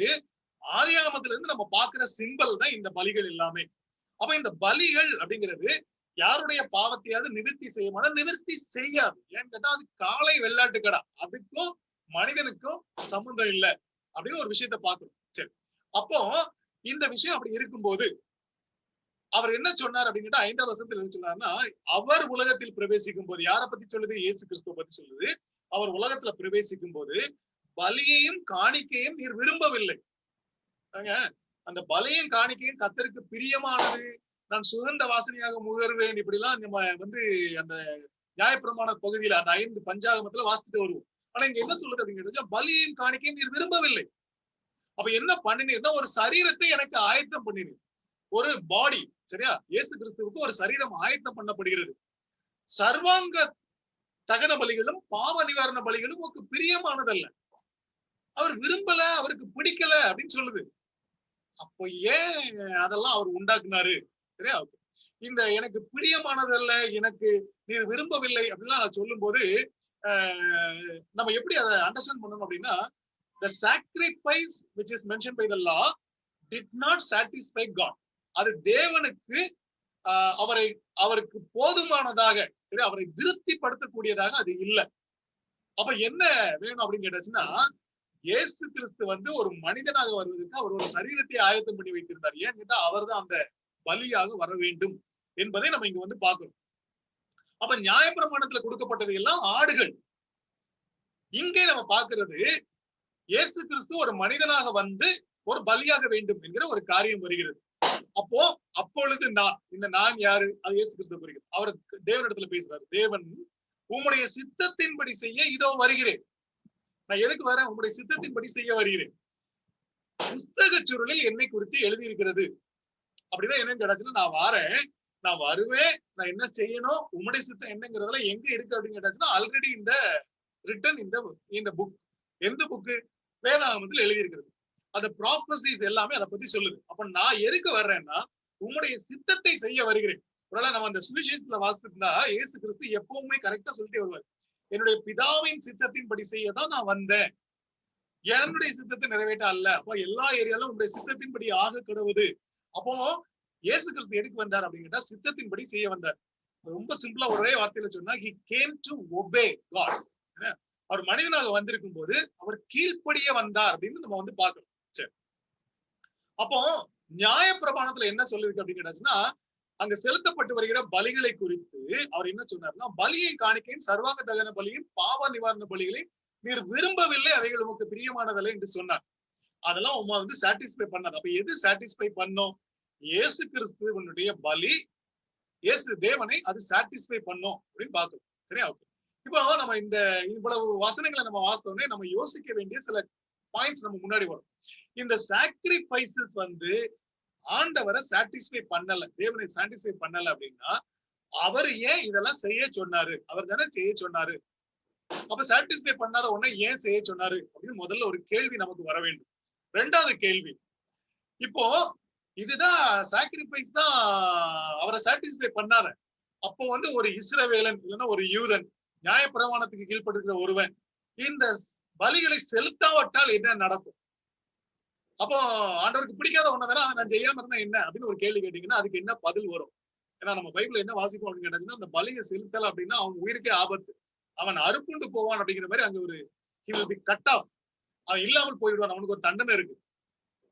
ஆதியாகமத்துல இருந்து நம்ம பாக்குற சிம்பல் தான் இந்த பலிகள் எல்லாமே. அப்ப இந்த பலிகள் அப்படிங்கிறது யாருடைய பாவத்தையாவது நிவர்த்தி செய்யுமானா நிவர்த்தி செய்யாது. ஏன்னு கேட்டா அது காளை வெள்ளாட்டுக்கடா, அதுக்கும் மனிதனுக்கும் சம்பந்தம் இல்லை அப்படின்னு ஒரு விஷயத்த பாக்குறோம். சரி, அப்போ இந்த விஷயம் அப்படி இருக்கும்போது அவர் என்ன சொன்னார் அப்படின்னு 5வது வசனத்துல என்ன சொன்னார்னா, அவர் உலகத்தில் பிரவேசிக்கும் போது, யாரை பத்தி சொல்லுது? இயேசு கிறிஸ்துவ பத்தி சொல்லுது. அவர் உலகத்துல பிரவேசிக்கும் போது பலியையும் காணிக்கையும் நீர் விரும்பவில்லை. அந்த பலியும் காணிக்கையும் கர்த்தருக்கு பிரியமானது, நான் சுகந்த வாசனையாக முகர்வேன், இப்படி எல்லாம் நம்ம அந்த நியாயப்பிரமாண பகுதியில அந்த 5 பஞ்சாகமத்துல வாசித்துட்டு வருவோம். ஆனா இங்க என்ன சொல்லுது அப்படிங்கிறது, பலியும் காணிக்கையும் நீர் விரும்பவில்லை. அப்ப என்ன பண்ணினீர்னா, ஒரு சரீரத்தை எனக்கு ஆயத்தம் பண்ணினீர். ஒரு பாடி, சரியா? இயேசு கிறிஸ்துவுக்கு ஒரு சரீரம் ஆயத்தம் பண்ணப்படுகிறது. சர்வாங்க தகன பலிகளும் பாவ நிவாரண பலிகளும் உனக்கு பிரியமானதல்ல. அவர் விரும்பல, அவருக்கு பிடிக்கல அப்படின்னு சொல்லுது. அப்போ ஏன் அதெல்லாம் அவர் உண்டாக்குனாரு? சரியா? இந்த எனக்கு பிரியமானதல்ல, எனக்கு நீர் விரும்பவில்லை அப்படின்லாம் நான் சொல்லும் போது நம்ம எப்படி அதை அண்டர்ஸ்டாண்ட் பண்ணணும் அப்படின்னா, the sacrifice which is mentioned by the law did not satisfy God. அது தேவனுக்கு அவருக்கு போதுமானதாக, சரி, அவரை திருப்திப்படுத்தக்கூடியதாக அது இல்லை. அப்ப என்ன வேணும் அப்படின்னு கேட்டாச்சுன்னா, இயேசு கிறிஸ்து ஒரு மனிதனாக வருவதற்கு அவர் ஒரு சரீரத்தை ஆயத்தம் பண்ணி வைத்திருந்தார். ஏன் கேட்டா அவர் தான் அந்த பலியாக வர வேண்டும் என்பதை நம்ம இங்க பார்க்கணும். அப்ப நியாயப்பிரமாணத்துல கொடுக்கப்பட்டது எல்லாம் ஆடுகள். இங்கே நம்ம பார்க்கிறது இயேசு கிறிஸ்து ஒரு மனிதனாக ஒரு பலியாக வேண்டும் என்கிற ஒரு காரியம் வருகிறது. அப்பொழுது நான் யாரு? அது இயேசு கிறிஸ்து குறிக்கிறது. அவர் தேவனிடத்துல பேசுறாரு. தேவன் உம்முடைய சித்தத்தின்படி செய்ய இதோ வருகிறேன். நான் எதுக்கு வரேன்? உங்களுடைய சித்தத்தின்படி செய்ய வருகிறேன். புஸ்தக சுருளில் என்னை குறித்து எழுதியிருக்கிறது. அப்படின்னா என்னன்னு கேட்டாச்சுன்னா, நான் வருவேன், நான் என்ன செய்யணும், உம்முடைய சித்தம் என்னங்கிறதுல எங்க இருக்கு அப்படின்னு கேட்டாச்சுன்னா, ஆல்ரெடி இந்த ரிட்டன் இந்த புக். எந்த புக்கு? வேதாகமத்தில் எழுதியிருக்கிறது. அந்த ப்ராபசிஸ் எல்லாமே அதை பத்தி சொல்லுது. அப்ப நான் எதுக்கு வர்றேன்னா, உம்முடைய சித்தத்தை செய்ய வருகிறேன். ஒருவேளை நம்ம அந்த சுவிசேஷத்துல வாசித்துட்டா இயேசு கிறிஸ்து எப்பவுமே கரெக்டா சொல்லிட்டே வருவார். என்னுடைய பிதாவின் சித்தத்தின்படி செய்யதான் நான் வந்தேன், என்னுடைய சித்தத்தை நிறைவேற்ற அல்ல. அப்போ எல்லா ஏரியாலும் உங்களுடைய சித்தத்தின்படி ஆக கடவுது. அப்போ இயேசு கிறிஸ்து எதுக்கு வந்தார் அப்படின்னு கேட்டா, சித்தத்தின்படி செய்ய வந்தார். ரொம்ப சிம்பிளா ஒரே வார்த்தையில சொன்னா, he came to obey God. அவர் மனிதனாக வந்திருக்கும் போது அவர் கீழ்ப்படிய வந்தார் அப்படின்னு நம்ம பார்க்கணும். சரி, அப்போ நியாயப்பிரமாணத்துல என்ன சொல்லிருக்கு அப்படின்னு கேட்டாச்சுன்னா, அங்க செலுத்தப்பட்டு வருகிற பலிகளை குறித்து அவர் என்ன சொன்னார்னா, பலியின் காணிக்கையும் சர்வாங்க தகன பலியும் பாவ நிவாரண பலிகளையும் நீர் விரும்பவில்லை, அவைகள் உமக்கு பிரியமானதில்லை என்று சொன்னார். அதெல்லாம் உமா சாட்டிஸ்ஃபை பண்ணாது. அப்ப எது சாட்டிஸ்ஃபை பண்ணும்? இயேசு கிறிஸ்துவனுடைய பலி, இயேசு தேவனை அது சாட்டிஸ்ஃபை பண்ணும் அப்படின்னு பார்க்கணும். சரியா? ஓகே. இப்போ நம்ம இந்த இவ்வளவு வசனங்களை நம்ம வாசித்தோடனே நம்ம யோசிக்க வேண்டிய சில பாயிண்ட்ஸ் நம்ம முன்னாடி வரும். இந்த சாக்ரிஃபைசஸ் ஆண்டவரை சாட்டிஸ்ஃபை பண்ணல, தேவனை சாட்டிஸ்ஃபை பண்ணல அப்படின்னா அவர் ஏன் இதெல்லாம் செய்ய சொன்னாரு? அவர் தானே செய்ய சொன்னாரு. அப்ப சாட்டிஸ்ஃபை பண்ணாத உடனே ஏன் செய்ய சொன்னாரு அப்படின்னு முதல்ல ஒரு கேள்வி நமக்கு வர வேண்டும். 2வது கேள்வி, இப்போ இதுதான் சாக்ரிஃபைஸ் தான் அவரை சாட்டிஸ்ஃபை பண்ணாரு. அப்போ ஒரு இஸ்ரவேலன் இல்லைன்னா ஒரு யூதன், நியாயப்பிரமாணத்துக்கு கீழ்பட்டிருக்கிற ஒருவன் இந்த பலிகளை செலுத்தாவிட்டால் என்ன நடக்கும்? அப்போ ஆண்டவருக்கு பிடிக்காத ஒண்ணதானே நான் செய்யாம இருந்தா என்ன அப்படின்னு ஒரு கேள்வி கேட்டீங்கன்னா அதுக்கு என்ன பதில் வரும்? ஏன்னா நம்ம பைபிள்ல என்ன வாசிப்போம் அப்படின்னு கேட்டாச்சுன்னா, அந்த பலியை செலுத்தல அப்படின்னா அவன் உயிருக்கே ஆபத்து, அவன் அறுப்புண்டு போவான் அப்படிங்கிற மாதிரி அங்க ஒரு he will be cut off, அவன் இல்லாமல் போயிடுவான், அவனுக்கு ஒரு தண்டனை இருக்கு.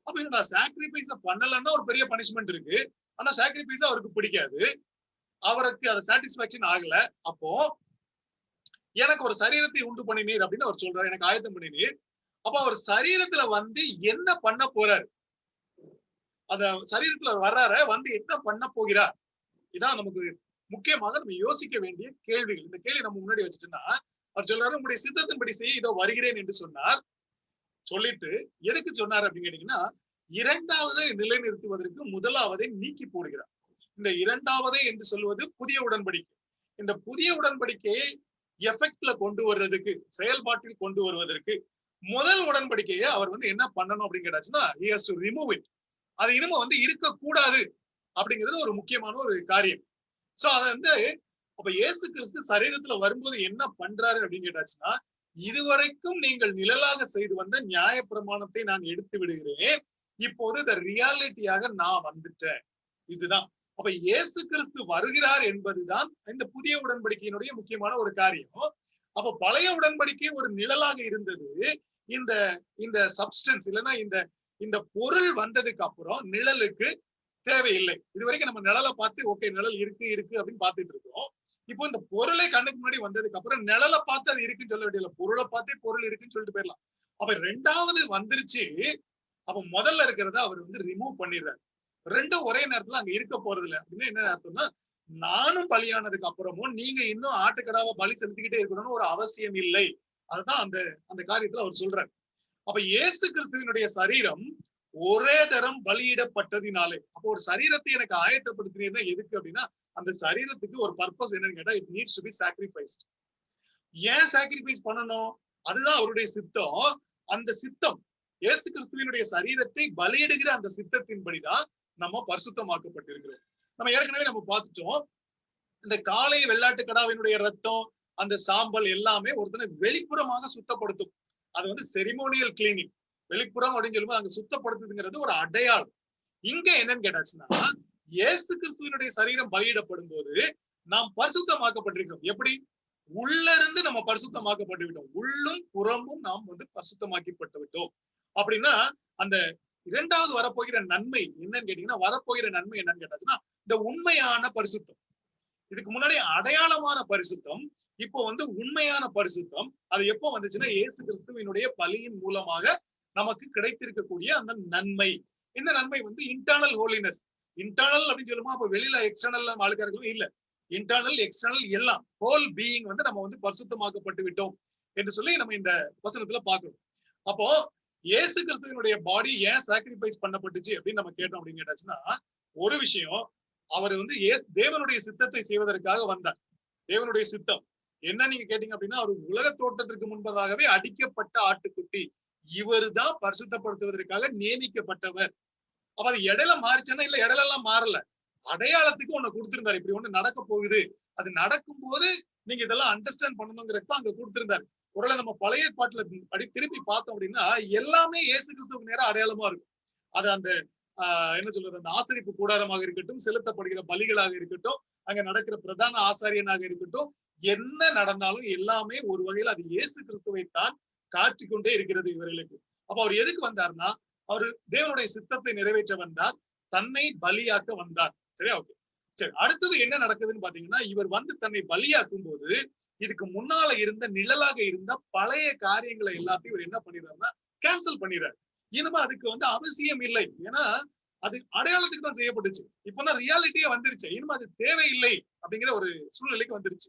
அப்ப என்னடா சாக்ரிஃபைஸ் பண்ணலன்னா ஒரு பெரிய பனிஷ்மெண்ட் இருக்கு, ஆனா சாக்ரிஃபைஸ் அவருக்கு பிடிக்காது, அவருக்கு அது சாட்டிஸ்பாக்சன் ஆகல. அப்போ எனக்கு ஒரு சரீரத்தை உண்டு பண்ணினீர் அப்படின்னு அவர் சொல்றாரு, எனக்கு ஆயத்தம் பண்ணினீர். அப்ப அவர் சரீரத்துல என்ன பண்ண போறாரு? அந்த சரீரத்துல வர்றாரு, என்ன பண்ண போகிறார்? இதான் நமக்கு முக்கியமாக நம்ம யோசிக்க வேண்டிய கேள்விகள். இந்த கேள்வி நம்ம முன்னாடி வச்சுட்டோம்னா, அவர் சொல்றாரு உங்களுடைய சித்தத்தின்படி செய்ய இதோ வருகிறேன் என்று சொன்னார். சொல்லிட்டு எதுக்கு சொன்னார் அப்படின்னு கேட்டீங்கன்னா, 2வது நிலைநிறுத்துவதற்கு 1வதை நீக்கி போடுகிறார். இந்த 2வதை என்று சொல்வது புதிய உடன்படிக்கை. இந்த புதிய உடன்படிக்கையை எஃபெக்ட்ல கொண்டு வர்றதுக்கு, செயல்பாட்டில் கொண்டு வருவதற்கு முதல் உடன்படிக்கையை அவர் என்ன பண்ணணும் அப்படின்னு கேட்டாச்சுன்னா, he has to remove it. அது இனிமே இருக்கக்கூடாது அப்படிங்கிறது ஒரு முக்கியமான ஒரு காரியம். சோ அது அப்ப இயேசு கிறிஸ்து சரீரத்துல வரும்போது என்ன பண்றாரு அப்படின்னு கேட்டாச்சுன்னா, இதுவரைக்கும் நீங்கள் நிழலாக செய்து வந்த நியாய பிரமாணத்தை நான் எடுத்து விடுகிறேன், இப்போது இந்த ரியாலிட்டியாக நான் வந்துட்டேன். இதுதான் அப்ப இயேசு கிறிஸ்து வருகிறார் என்பதுதான் இந்த புதிய உடன்படிக்கையினுடைய முக்கியமான ஒரு காரியம். அப்ப பழைய உடன்படிக்கை ஒரு நிழலாக இருந்தது. இந்த சப்ஸ்டன்ஸ் இல்லைன்னா இந்த பொருள் வந்ததுக்கு அப்புறம் நிழலுக்கு தேவையில்லை. இது வரைக்கும் நம்ம நிழலை பார்த்து ஓகே நிழல் இருக்கு இருக்கு அப்படின்னு பார்த்துட்டு இருக்கோம். இப்போ இந்த பொருளை கண்ணுக்கு முன்னாடி வந்ததுக்கு அப்புறம் நிழலை பார்த்து அது இருக்குன்னு சொல்ல வேண்டியதில்லை. பொருளை பார்த்தே பொருள் இருக்குன்னு சொல்லிட்டு போயிடலாம். அப்ப ரெண்டாவது வந்துருச்சு. அப்ப முதல்ல இருக்கிறத அவர் ரிமூவ் பண்ணிடுறாரு. ரெண்டும் ஒரே நேரத்துல அங்க இருக்க போறது இல்லை அப்படின்னு என்ன அர்த்தம்னா, நானும் பலியானதுக்கு அப்புறமும் நீங்க இன்னும் ஆட்டுக்கடாவை பலி செலுத்திக்கிட்டே இருக்கணும்னு ஒரு அவசியம் இல்லை. அதுதான் அந்த அந்த காரியத்துல அவர் சொல்றாரு. அப்ப இயேசு கிறிஸ்துவினுடைய சரீரம் ஒரே தரம் பலியிடப்பட்டதினாலே, அப்போ ஒரு சரீரத்தை எனக்கு ஆயத்தப்படுத்தினீங்கன்னா எதுக்கு அப்படின்னா, அந்த சரீரத்துக்கு ஒரு பர்பஸ் என்னன்னு கேட்டா, it needs to be sacrificed. ஏன் சாக்ரிஃபைஸ் பண்ணணும்? அதுதான் அவருடைய சித்தம். அந்த சித்தம் இயேசு கிறிஸ்துவினுடைய சரீரத்தை பலியிடுகிற அந்த சித்தத்தின்படிதான் நம்ம பரிசுத்தமாக்கப்பட்டிருக்கிறோம். நம்ம ஏற்கனவே நம்ம பார்த்துட்டோம். இந்த காளை வெள்ளாட்டு கடாவினுடைய ரத்தம், அந்த சாம்பல் எல்லாமே ஒருத்தனை வெளிப்புறமாக சுத்தப்படுத்தும். அது செரிமோனியல் கிளீனிங். வெளிப்புறம் அப்படின்னு சொல்லும்போது அங்க சுத்தப்படுத்துதுங்கிறது ஒரு அடையாளம். இங்க என்னன்னு கேட்டாச்சுன்னா, இயேசு கிறிஸ்துவினுடைய சரீரம் பலியிடப்படும் போது நாம் பரிசுத்தமாக்கப்பட்டிருக்கிறோம். எப்படி? உள்ள இருந்து நம்ம பரிசுத்தமாக்கப்பட்டு விட்டோம். உள்ளும் புறமும் நாம் பரிசுத்தமாக்கப்பட்டு விட்டோம். அப்படின்னா அந்த இரண்டாவது வரப்போகிற நன்மை என்னன்னு கேட்டீங்கன்னா, வரப்போகிற நன்மை என்னன்னு கேட்டாச்சுன்னா, இந்த உண்மையான பரிசுத்தம். இதுக்கு முன்னாடி அடையாளமான பரிசுத்தம், இப்போ உண்மையான பரிசுத்தம். அது எப்போ வந்துச்சுன்னா, இயேசு கிறிஸ்துவினுடைய பலியின் மூலமாக நமக்கு கிடைத்திருக்கக்கூடிய அந்த நன்மை. இந்த நன்மை இன்டர்னல் ஹோலினஸ். இன்டர்னல் அப்படின்னு சொல்லுமா, அப்ப வெளியில எக்ஸ்டர்னல் ஆளுக்காரர்களும் இல்ல. இன்டர்னல் எக்ஸ்டர்னல் எல்லாம் ஹோல் பீயிங் நம்ம பரிசுத்தமாக்கப்பட்டு விட்டோம் என்று சொல்லி நம்ம இந்த வசனத்துல பார்க்கணும். அப்போ இயேசு கிறிஸ்துவினுடைய பாடி ஏன் சாக்ரிஃபைஸ் பண்ணப்பட்டுச்சு அப்படின்னு நம்ம கேட்டோம் அப்படின்னு கேட்டாச்சுன்னா, ஒரு விஷயம், அவர் தேவனுடைய சித்தத்தை செய்வதற்காக வந்தார். தேவனுடைய சித்தம் என்ன நீங்க கேட்டீங்க அப்படின்னா, அவர் உலக தோட்டத்திற்கு முன்பதாகவே அடிக்கப்பட்ட ஆட்டுக்குட்டி. இவர் தான் பரிசுத்தப்படுத்துவதற்காக நியமிக்கப்பட்டவர். அப்ப அது இடையில மாறிச்சுன்னா, இல்ல இடையில எல்லாம் மாறல. அடையாளத்துக்கு ஒண்ணு கொடுத்திருந்தாரு. இப்படி ஒண்ணு நடக்க போகுது, அது நடக்கும் போது நீங்க இதெல்லாம் அண்டர்ஸ்டாண்ட் பண்ணணுங்கிறத அங்க கொடுத்திருந்தாரு. ஒருவேளை நம்ம பழைய பாட்டுல படி திருப்பி பார்த்தோம் அப்படின்னா, எல்லாமே இயேசு கிறிஸ்துவுக்கு நேரம் அடையாளமா இருக்கும். அது அந்த என்ன சொல்றது, அந்த ஆசரிப்பு கூடாரமாக இருக்கட்டும், செலுத்தப்படுகிற பலிகளாக இருக்கட்டும், அங்க நடக்கிற பிரதான ஆசாரியனாக இருக்கட்டும், என்ன நடந்தாலும் எல்லாமே ஒரு வகையில் அது இயேசு கிறிஸ்துவை தான் காட்டிக்கொண்டே இருக்கிறது இவர்களுக்கு. அப்ப அவர் எதுக்கு வந்தார்னா, அவர் தேவனுடைய சித்தத்தை நிறைவேற்ற வந்தார், தன்னை பலியாக்க வந்தார். சரியா? ஓகே, சரி. அடுத்தது என்ன நடக்குதுன்னு பாத்தீங்கன்னா, இவர் தன்னை பலியாக்கும் போது இதுக்கு முன்னால இருந்த நிழலாக இருந்த பழைய காரியங்களை எல்லாத்தையும் இவர் என்ன பண்ணிடுறாருன்னா கேன்சல் பண்ணிடுறாரு. இனிமே அதுக்கு அவசியம் இல்லை. ஏன்னா அது அடையாளத்துக்கு தான் செய்யப்பட்டுச்சு. இப்பதான் ரியாலிட்டியே வந்துருச்சு. இனிமே அது தேவையில்லை அப்படிங்கிற ஒரு சூழ்நிலைக்கு வந்துருச்சு.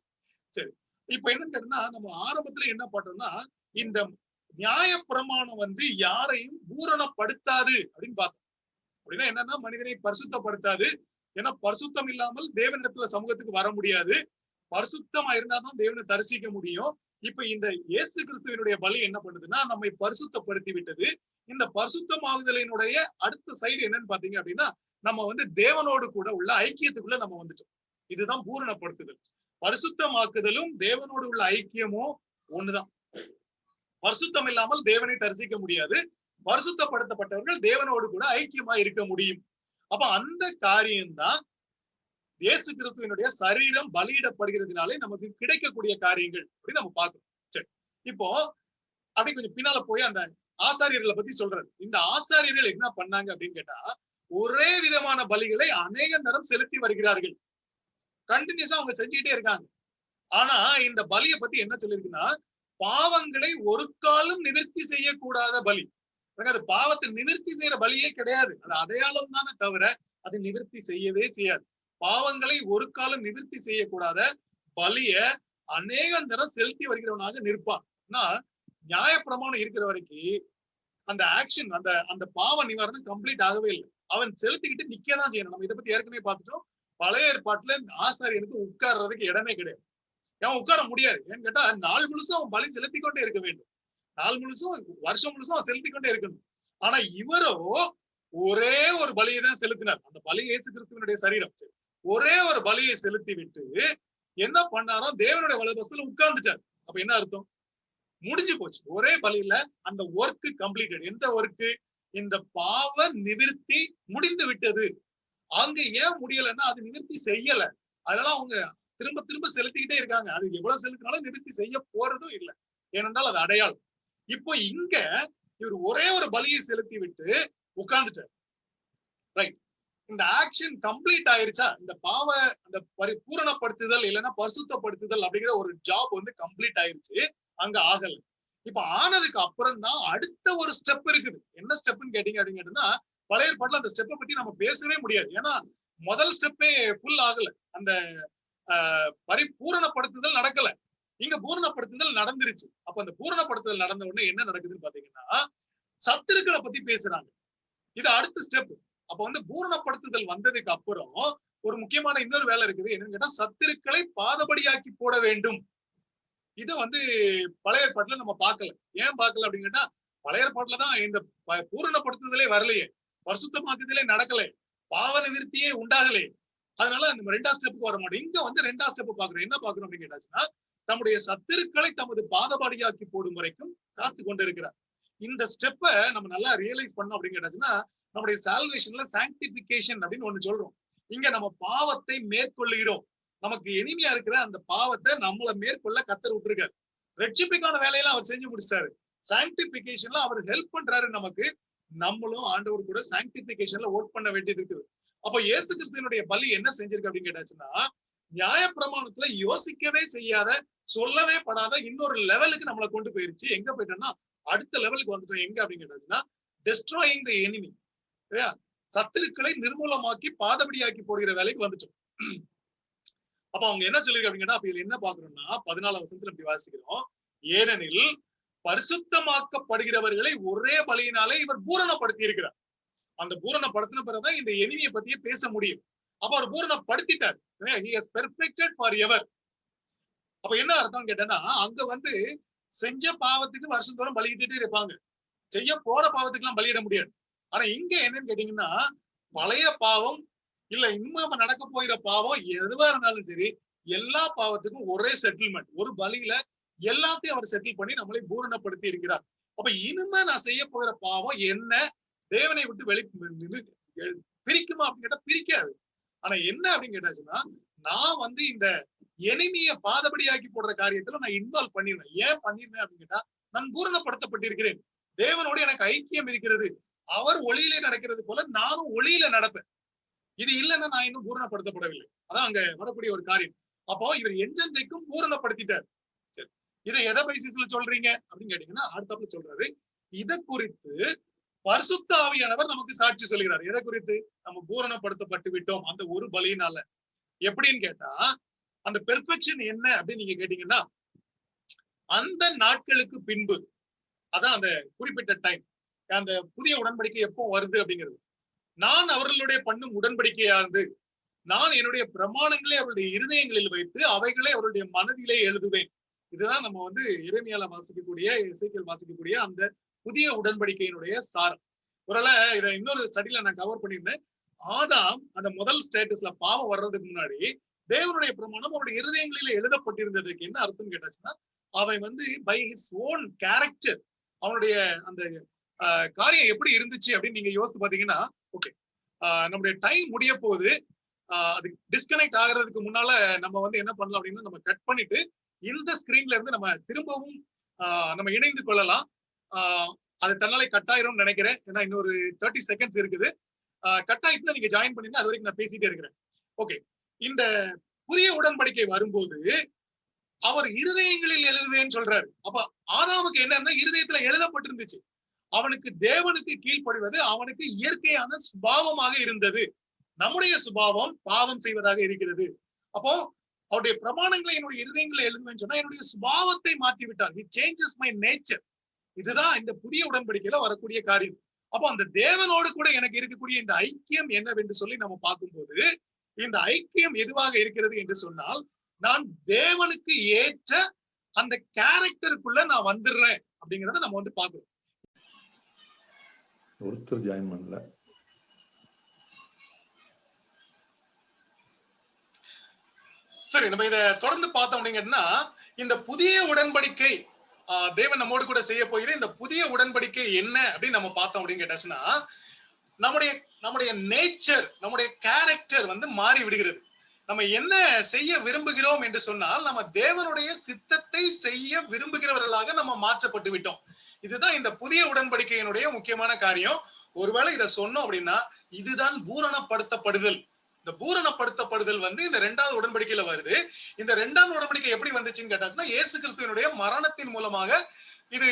சரி, இப்ப என்னன்னு கேட்டா, நம்ம ஆரம்பத்துல என்ன பண்றோம்னா, இந்த நியாயப்பிரமாணம் யாரையும் பூரணப்படுத்தாது அப்படின்னு பார்த்தோம். அப்படின்னா என்னன்னா, மனிதனை பரிசுத்தப்படுத்தாது. ஏன்னா பரிசுத்தம் இல்லாமல் தேவனிடத்துல சமூகத்துக்கு வர முடியாது. பரிசுத்தமா இருந்தாதான் தேவனை தரிசிக்க முடியும். இப்ப இந்த இயேசு கிறிஸ்துவினுடைய பலி என்ன பண்ணுதுன்னா, நம்மை பரிசுத்தப்படுத்தி விட்டது. இந்த பரிசுத்தமாகுதலினுடைய அடுத்த சைடு என்னன்னு பாத்தீங்க அப்படின்னா, நம்ம தேவனோடு கூட உள்ள ஐக்கியத்துக்குள்ள நம்ம வந்துட்டோம். இதுதான் பூரணப்படுத்துதல். பரிசுத்தமாக்குதலும் தேவனோடு உள்ள ஐக்கியமும் ஒண்ணுதான். பரிசுத்தம் இல்லாமல் தேவனை தரிசிக்க முடியாது. பரிசுத்தப்படுத்தப்பட்டவர்கள் தேவனோடு கூட ஐக்கியமா இருக்க முடியும். அப்ப அந்த காரியம்தான் இயேசு கிறிஸ்துவினுடைய சரீரம் பலியிடப்படுகிறதுனாலே நமக்கு கிடைக்கக்கூடிய காரியங்கள் அப்படின்னு நம்ம பார்க்கணும். சரி, இப்போ அப்படி கொஞ்சம் பின்னால போய் அந்த ஆசாரியர்களை பத்தி சொல்றாரு. இந்த ஆசாரியர்கள் என்ன பண்ணாங்க அப்படின்னு கேட்டா, ஒரே விதமான பலிகளை அநேக நேரம் செலுத்தி வருகிறார்கள். கண்டினியூஸா அவங்க செஞ்சுக்கிட்டே இருக்காங்க. ஆனா இந்த பலியை பத்தி என்ன சொல்லிருக்குன்னா, பாவங்களை ஒரு காலம் நிவர்த்தி செய்யக்கூடாத பலி. அது பாவத்தை நிவர்த்தி செய்யற பலியே கிடையாது. அது அடையாளம் தானே தவிர அது நிவர்த்தி செய்யவே செய்யாது. பாவங்களை ஒரு காலம் நிவர்த்தி செய்யக்கூடாத பலிய அநேக தரம் செலுத்தி வருகிறவனாக நிற்பான். நியாயப்பிரமாணம் இருக்கிற வரைக்கும் அந்த ஆக்ஷன், அந்த அந்த பாவ நிவாரணம் கம்ப்ளீட் ஆகவே இல்லை. அவன் செலுத்திக்கிட்டு நிக்கதான் செய்யணும். நம்ம இதை பத்தி ஏற்கனவே பார்த்துட்டோம். பழைய ஏற்பாட்டுல ஆசாரியனுக்கு உட்கார்றதுக்கு இடமே கிடையாது. ஏன் உட்கார முடியாது? ஏன்னு கேட்டா, நாள் முழுசும் அவன் பலி செலுத்தி கொண்டே இருக்க வேண்டும். நாள் முழுசும், வருஷம் முழுசும் அவன் செலுத்தி கொண்டே இருக்கணும். ஆனா இவரோ ஒரே ஒரு பலியை தான் செலுத்தினார். அந்த பலி இயேசு கிறிஸ்துவினுடைய சரீரம். ஒரே ஒரு பலியை செலுத்தி விட்டு என்ன பண்ணாரோ, தேவனுடைய வலதுபக்கத்துல உட்கார்ந்துட்டார். அப்ப என்ன அர்த்தம்? முடிஞ்சு போச்சு. ஒரே பலியில அந்த ஒர்க் கம்ப்ளீட்டட். எந்த ஒர்க்கு? இந்த பாவ நிவர்த்தி முடிந்து விட்டது. அங்க ஏன் முடியலன்னா, அது நிவர்த்தி செய்யல. அதனால அவங்க திரும்ப திரும்ப செலுத்திக்கிட்டே இருக்காங்க. அது எவ்வளவு செலுத்தினாலும் நிவர்த்தி செய்ய போறதும் இல்லை. ஏனென்றால் அது அடையாளம். இப்போ இங்க இவர் ஒரே ஒரு பலியை செலுத்தி விட்டு உட்கார்ந்துட்டார். ரைட். இந்த ஆக்ஷன் கம்ப்ளீட் ஆயிருச்சா, இந்த பாவ அந்த பூரணப்படுத்துதல் இல்லைன்னா பரிசுத்தப்படுத்துதல் அப்படிங்கிற ஒரு ஜாப் வந்து கம்ப்ளீட் ஆயிருச்சு, அங்க ஆகல. இப்ப ஆனதுக்கு அப்புறம் தான் அடுத்த ஒரு ஸ்டெப் இருக்குது. என்ன ஸ்டெப்னு கேட்டீங்க அப்படின்னு கேட்டீங்கன்னா, பழைய ஏற்பாட்டுல அந்த ஸ்டெப்பை பத்தி நம்ம பேசவே முடியாது. ஏன்னா முதல் ஸ்டெப்பே ஃபுல் ஆகல. அந்த பரிபூரணப்படுத்துதல் நடக்கல. இங்க பூரணப்படுத்துதல் நடந்துருச்சு. அப்ப அந்த பூரணப்படுத்துதல் நடந்த உடனே என்ன நடக்குதுன்னு பாத்தீங்கன்னா, சத்துருக்களை பத்தி பேசுறாங்க. இது அடுத்த ஸ்டெப். அப்ப வந்து பூரணப்படுத்துதல் வந்ததுக்கு அப்புறம் ஒரு முக்கியமான இன்னொரு வேலை இருக்குது. என்னன்னு கேட்டா, சத்துருக்களை பாதபடியாக்கி போட வேண்டும். இத வந்து பழைய ஏற்பாட்டுல நம்ம பார்க்கல. ஏன் பார்க்கல அப்படின்னு கேட்டா, பழைய ஏற்பாட்டுல தான் இந்த பூரணப்படுத்துதலே வரலையே, பரிசுத்தமாக்குதலே நடக்கலை, பாவ நிவிர்த்தியே உண்டாகலையே. அதனால நம்ம 2ஆம் ஸ்டெப்புக்கு வர மாட்டோம். இங்க வந்து 2ஆம் ஸ்டெப் பாக்குறோம். என்ன பாக்குறோம் அப்படின்னு கேட்டாச்சுன்னா, தம்முடைய சத்துருக்களை தமது பாதபடியாக்கி போடும் வரைக்கும் காத்து கொண்டு இருக்கிறார். இந்த ஸ்டெப்பை நம்ம நல்லா ரியலைஸ் பண்ணோம் அப்படின்னு கேட்டாச்சுன்னா, நம்முடைய சால்வேஷன்ல சாங்டிபிகேஷன் அப்படின்னு ஒண்ணு சொல்றோம். இங்க நம்ம பாவத்தை மேற்கொள்ளுகிறோம். நமக்கு எளிமையா இருக்கிற அந்த பாவத்தை நம்மள மேற்கொள்ள கத்தர் விட்டுருக்காரு. ரட்சிப்புக்கான வேலையெல்லாம் அவர் செஞ்சு முடிச்சிட்டாரு. சாங்டிபிகேஷன்ல அவர் ஹெல்ப் பண்றாரு நமக்கு. நம்மளும் ஆண்டவர் கூட சாங்டிபிகேஷன்ல ஒர்க் பண்ண வேண்டியது இருக்குது. அப்ப இயேசு கிறிஸ்துவினுடைய பலி என்ன செஞ்சிருக்கு அப்படின்னு கேட்டாச்சுன்னா, நியாயப்பிரமாணத்துல யோசிக்கவே செய்யாத, சொல்லவே படாத இன்னொரு லெவலுக்கு நம்மளை கொண்டு போயிருச்சு. எங்க போயிட்டோம்னா அடுத்த லெவலுக்கு வந்துட்டோம். எங்க அப்படின்னு கேட்டாச்சுன்னா, டெஸ்ட்ராயிங் த எனிமி. சரியா? சத்துருக்களை நிர்மூலமாக்கி பாதபடியாக்கி போடுகிற வேலைக்கு வந்துட்டோம். அப்ப அவங்க என்ன சொல்லிருக்கு அப்படின்னா, அப்ப இதுல என்ன பாக்குறோம்னா 14ஆம் வசனத்துல இப்படி வாசிக்கிறோம். ஏனெனில் பரிசுத்தமாக்கப்படுகிறவர்களை ஒரே பலியினாலே இவர் பூரணப்படுத்தி இருக்கிறார். அந்த பூரணப்படுத்தின பிறகுதான் இந்த எனிமியை பத்தியே பேச முடியும். அப்ப அவர் பூரணப்படுத்திட்டார். he has perfected forever. அப்ப என்ன அர்த்தம் கேட்டேன்னா, அங்க வந்து செஞ்ச பாவத்துக்கு வருஷந்தோறும் பலியிட்டே இருப்பாங்க. செய்ய போற பாவத்துக்கு எல்லாம் பலியிட முடியாது. ஆனா இங்க என்னன்னு கேட்டீங்கன்னா, பழைய பாவம் இல்ல இன்னும் நடக்க போகிற பாவம் எதுவா இருந்தாலும் சரி, எல்லா பாவத்துக்கும் ஒரே செட்டில்மெண்ட். ஒரு பலியில எல்லாத்தையும் அவர் செட்டில் பண்ணி நம்மளை பூரணப்படுத்தி இருக்கிறார். அப்ப இனிமே நான் செய்ய போகிற பாவம் என்ன தேவனை விட்டு பிரிக்குமா அப்படின்னு கேட்டா பிரிக்காது. ஆனா என்ன அப்படின்னு கேட்டாச்சுன்னா, நான் வந்து இந்த எனிமிய பாதபடியாக்கி போடுற காரியத்துல நான் இன்வால்வ் பண்ணிடுவேன். ஏன் பண்ணிடுவேன் அப்படின்னு கேட்டா, நான் பூரணப்படுத்தப்பட்டிருக்கிறேன். தேவனோடு எனக்கு ஐக்கியம் இருக்கிறது. அவர் ஒளியிலே நடக்கிறது போல நானும் ஒளியில நடப்பேன். இது இல்லைன்னா நான் இன்னும் பூரணப்படுத்தப்படவில்லை. அதான் அங்க வரக்கூடிய ஒரு காரியம். அப்போ இவர் எஞ்செந்தைக்கும் பூரணப்படுத்திட்டார். சரி, இதை எதை பேசிஸ்ல சொல்றீங்க அப்படின்னு கேட்டீங்கன்னா, அடுத்தப்ப சொல்றாரு, இதை குறித்து பரிசுத்த ஆவியானவர் நமக்கு சாட்சி சொல்கிறார். எதை குறித்து? நம்ம பூரணப்படுத்தப்பட்டு விட்டோம் அந்த ஒரு பலியினால. எப்படின்னு கேட்டா, அந்த பெர்ஃபெக்ஷன் என்ன அப்படின்னு நீங்க கேட்டீங்கன்னா, அந்த நாட்களுக்கு பின்பு, அதான் அந்த குறிப்பிட்ட டைம், அந்த புதிய உடன்படிக்கை எப்போ வருது அப்படிங்கிறது, நான் அவர்களுடைய பண்ணும் உடன்படிக்கையானது, நான் என்னுடைய பிரமாணங்களை அவருடைய இருதயங்களில் வைத்து அவைகளை அவருடைய மனதிலே எழுதுவேன். இதுதான் நம்ம வந்து எரேமியால வாசிக்கக்கூடிய, எசேக்கியேல் வாசிக்கக்கூடிய அந்த புதிய உடன்படிக்கையினுடைய சாரம். ஒருவேளை இதை இன்னொரு ஸ்டடியில நான் கவர் பண்ணியிருந்தேன். ஆதாம் அந்த முதல் ஸ்டேட்டஸ்ல பாவம் வர்றதுக்கு முன்னாடி தேவனுடைய பிரமாணம் அவருடைய இருதயங்களில எழுதப்பட்டிருந்ததுக்கு என்ன அர்த்தம் கேட்டாச்சுன்னா, அவன் வந்து பை ஹிஸ் ஓன் கேரக்டர் அவனுடைய அந்த காரியம் எப்படி இருந்துச்சு அப்படின்னு நீங்க யோசித்து பாத்தீங்கன்னா, ஓகே நம்முடைய டைம் முடிய போகுது. அது டிஸ்கனெக்ட் ஆகுறதுக்கு முன்னால நம்ம வந்து என்ன பண்ணலாம் அப்படின்னா, நம்ம கட் பண்ணிட்டு இந்த ஸ்கிரீன்ல இருந்து நம்ம திரும்பவும் நம்ம இணைந்து கொள்ளலாம். அது தன்னாலே கட் ஆயிரும் நினைக்கிறேன். ஏன்னா இன்னொரு 30 செகண்ட்ஸ் இருக்குது. கட் ஆயிட்டுனா நீங்க ஜாயின் பண்ணினா அது வரைக்கும் நான் பேசிட்டே இருக்கிறேன். ஓகே, இந்த புதிய உடன்படிக்கை வரும்போது அவர் இருதயங்களில் எழுதுவேன்னு சொல்றாரு. அப்ப ஆதாமுக்கு என்னன்னா, இருதயத்துல எழுதப்பட்டிருந்துச்சு. அவனுக்கு தேவனுக்கு கீழ்ப்படிவது அவனுக்கு இயற்கையான சுபாவமாக இருந்தது. நம்முடைய சுபாவம் பாவம் செய்வதாக இருக்கிறது. அப்போ அவருடைய பிரமாணங்களை என்னுடைய இருதயங்களை எழுதுவேன்னு சொன்னா என்னுடைய சுபாவத்தை மாற்றி விட்டார். He changes my nature. இதுதான் இந்த புதிய உடன்படிக்கையில வரக்கூடிய காரியம். அப்போ அந்த தேவனோடு கூட எனக்கு இருக்கக்கூடிய இந்த ஐக்கியம் என்னவென்று சொல்லி நம்ம பார்க்கும்போது, இந்த ஐக்கியம் எதுவாக இருக்கிறது என்று சொன்னால், நான் தேவனுக்கு ஏற்ற அந்த கேரக்டருக்குள்ள நான் வந்துடுறேன் அப்படிங்கறத நம்ம வந்து பார்க்கிறோம். ஒருத்தர் ஜாயின் பண்ணல. சரி, நம்ம இதை தொடர்ந்து பார்த்தோம் அப்படிங்கன்னா, இந்த புதிய உடன்படிக்கை தேவன் நம்மோடு கூட செய்ய போகிற இந்த புதிய உடன்படிக்கை என்ன அப்படின்னு நம்ம பார்த்தோம் அப்படின்னு கேட்டாச்சுன்னா, நம்முடைய நேச்சர், நம்முடைய கேரக்டர் வந்து மாறி விடுகிறது. நம்ம என்ன செய்ய விரும்புகிறோம் என்று சொன்னால், நம்ம தேவனுடைய சித்தத்தை செய்ய விரும்புகிறவர்களாக நம்ம மாற்றப்பட்டு விட்டோம். இதுதான் இந்த புதிய உடன்படிக்கையினுடைய முக்கியமான காரியம். ஒருவேளை இதை சொன்னோம் அப்படின்னா இதுதான் பூரணப்படுத்தப்படுதல். இந்த பூரணப்படுத்தப்படுதல் வந்து இந்த 2வது உடன்படிக்கையில வருது. இந்த 2வது உடன்படிக்கை எப்படி வந்துச்சுன்னு கேட்டாச்சுன்னா இயேசு கிறிஸ்துவினுடைய மரணத்தின் மூலமாக இது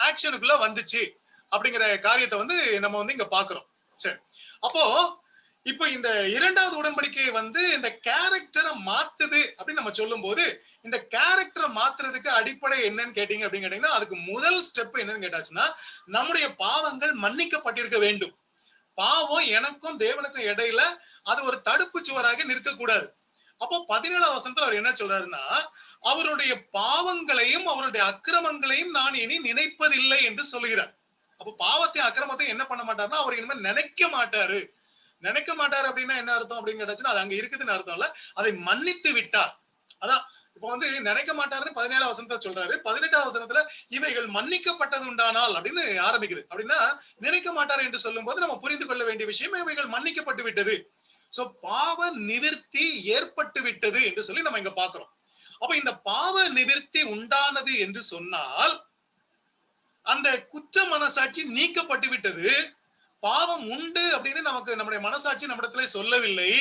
ஆக்ஷனுக்குள்ள வந்துச்சு அப்படிங்கிற காரியத்தை வந்து நம்ம வந்து இங்க பாக்குறோம். சரி, அப்போ இப்போ இந்த 2வது உடன்படிக்கை வந்து இந்த கேரக்டரை மாத்துது அப்படின்னு நம்ம சொல்லும் போது இந்த கேரக்டரை மாத்துறதுக்கு அடிப்படை என்னன்னு கேட்டீங்க அப்படின்னு கேட்டீங்கன்னா அதுக்கு முதல் ஸ்டெப் என்னன்னு கேட்டாச்சுன்னா நம்முடைய பாவங்கள் மன்னிக்கப்பட்டிருக்க வேண்டும். பாவம் எனக்கும் தேவனுக்கும் இடையில அது ஒரு தடுப்பு சுவராக நிற்கக்கூடாது. அப்போ 17வது வசனத்துல அவர் என்ன சொல்றாருன்னா அவருடைய பாவங்களையும் அவருடைய அக்கிரமங்களையும் நான் இனி நினைப்பதில்லை என்று சொல்லுகிறார். அப்போ பாவத்தையும் அக்கிரமத்தையும் என்ன பண்ண மாட்டாருன்னா அவர் இனிமேல் நினைக்க மாட்டாரு. நினைக்க மாட்டாரு அப்படின்னா என்ன அர்த்தம் அப்படின்னு கேட்டாச்சுன்னா அது அங்க இருக்குதுன்னு அர்த்தம் இல்ல, அதை மன்னித்து விட்டார். அதான் இப்ப வந்து நினைக்க மாட்டாருன்னு 17வது வசனத்துல சொல்றாரு. 18வது வசனத்துல இவைகள் மன்னிக்கப்பட்டது உண்டானால் அப்படின்னு ஆரம்பிக்குது. அப்படின்னா நினைக்க மாட்டாரு என்று சொல்லும் போது நம்ம புரிந்து கொள்ள வேண்டிய விஷயம் இவைகள் மன்னிக்கப்பட்டு விட்டது. சோ பாவ நிவிர்த்தி ஏற்பட்டு விட்டது என்று சொல்லி நம்ம இங்க பாக்குறோம். அப்ப இந்த பாவ நிவிர்த்தி உண்டானது என்று சொன்னால் அந்த குற்ற மனசாட்சி நீக்கப்பட்டு விட்டது. பாவம் உண்டு அப்படின்னு நமக்கு நம்முடைய மனசாட்சி நம்மிடத்துல சொல்லவில்லை.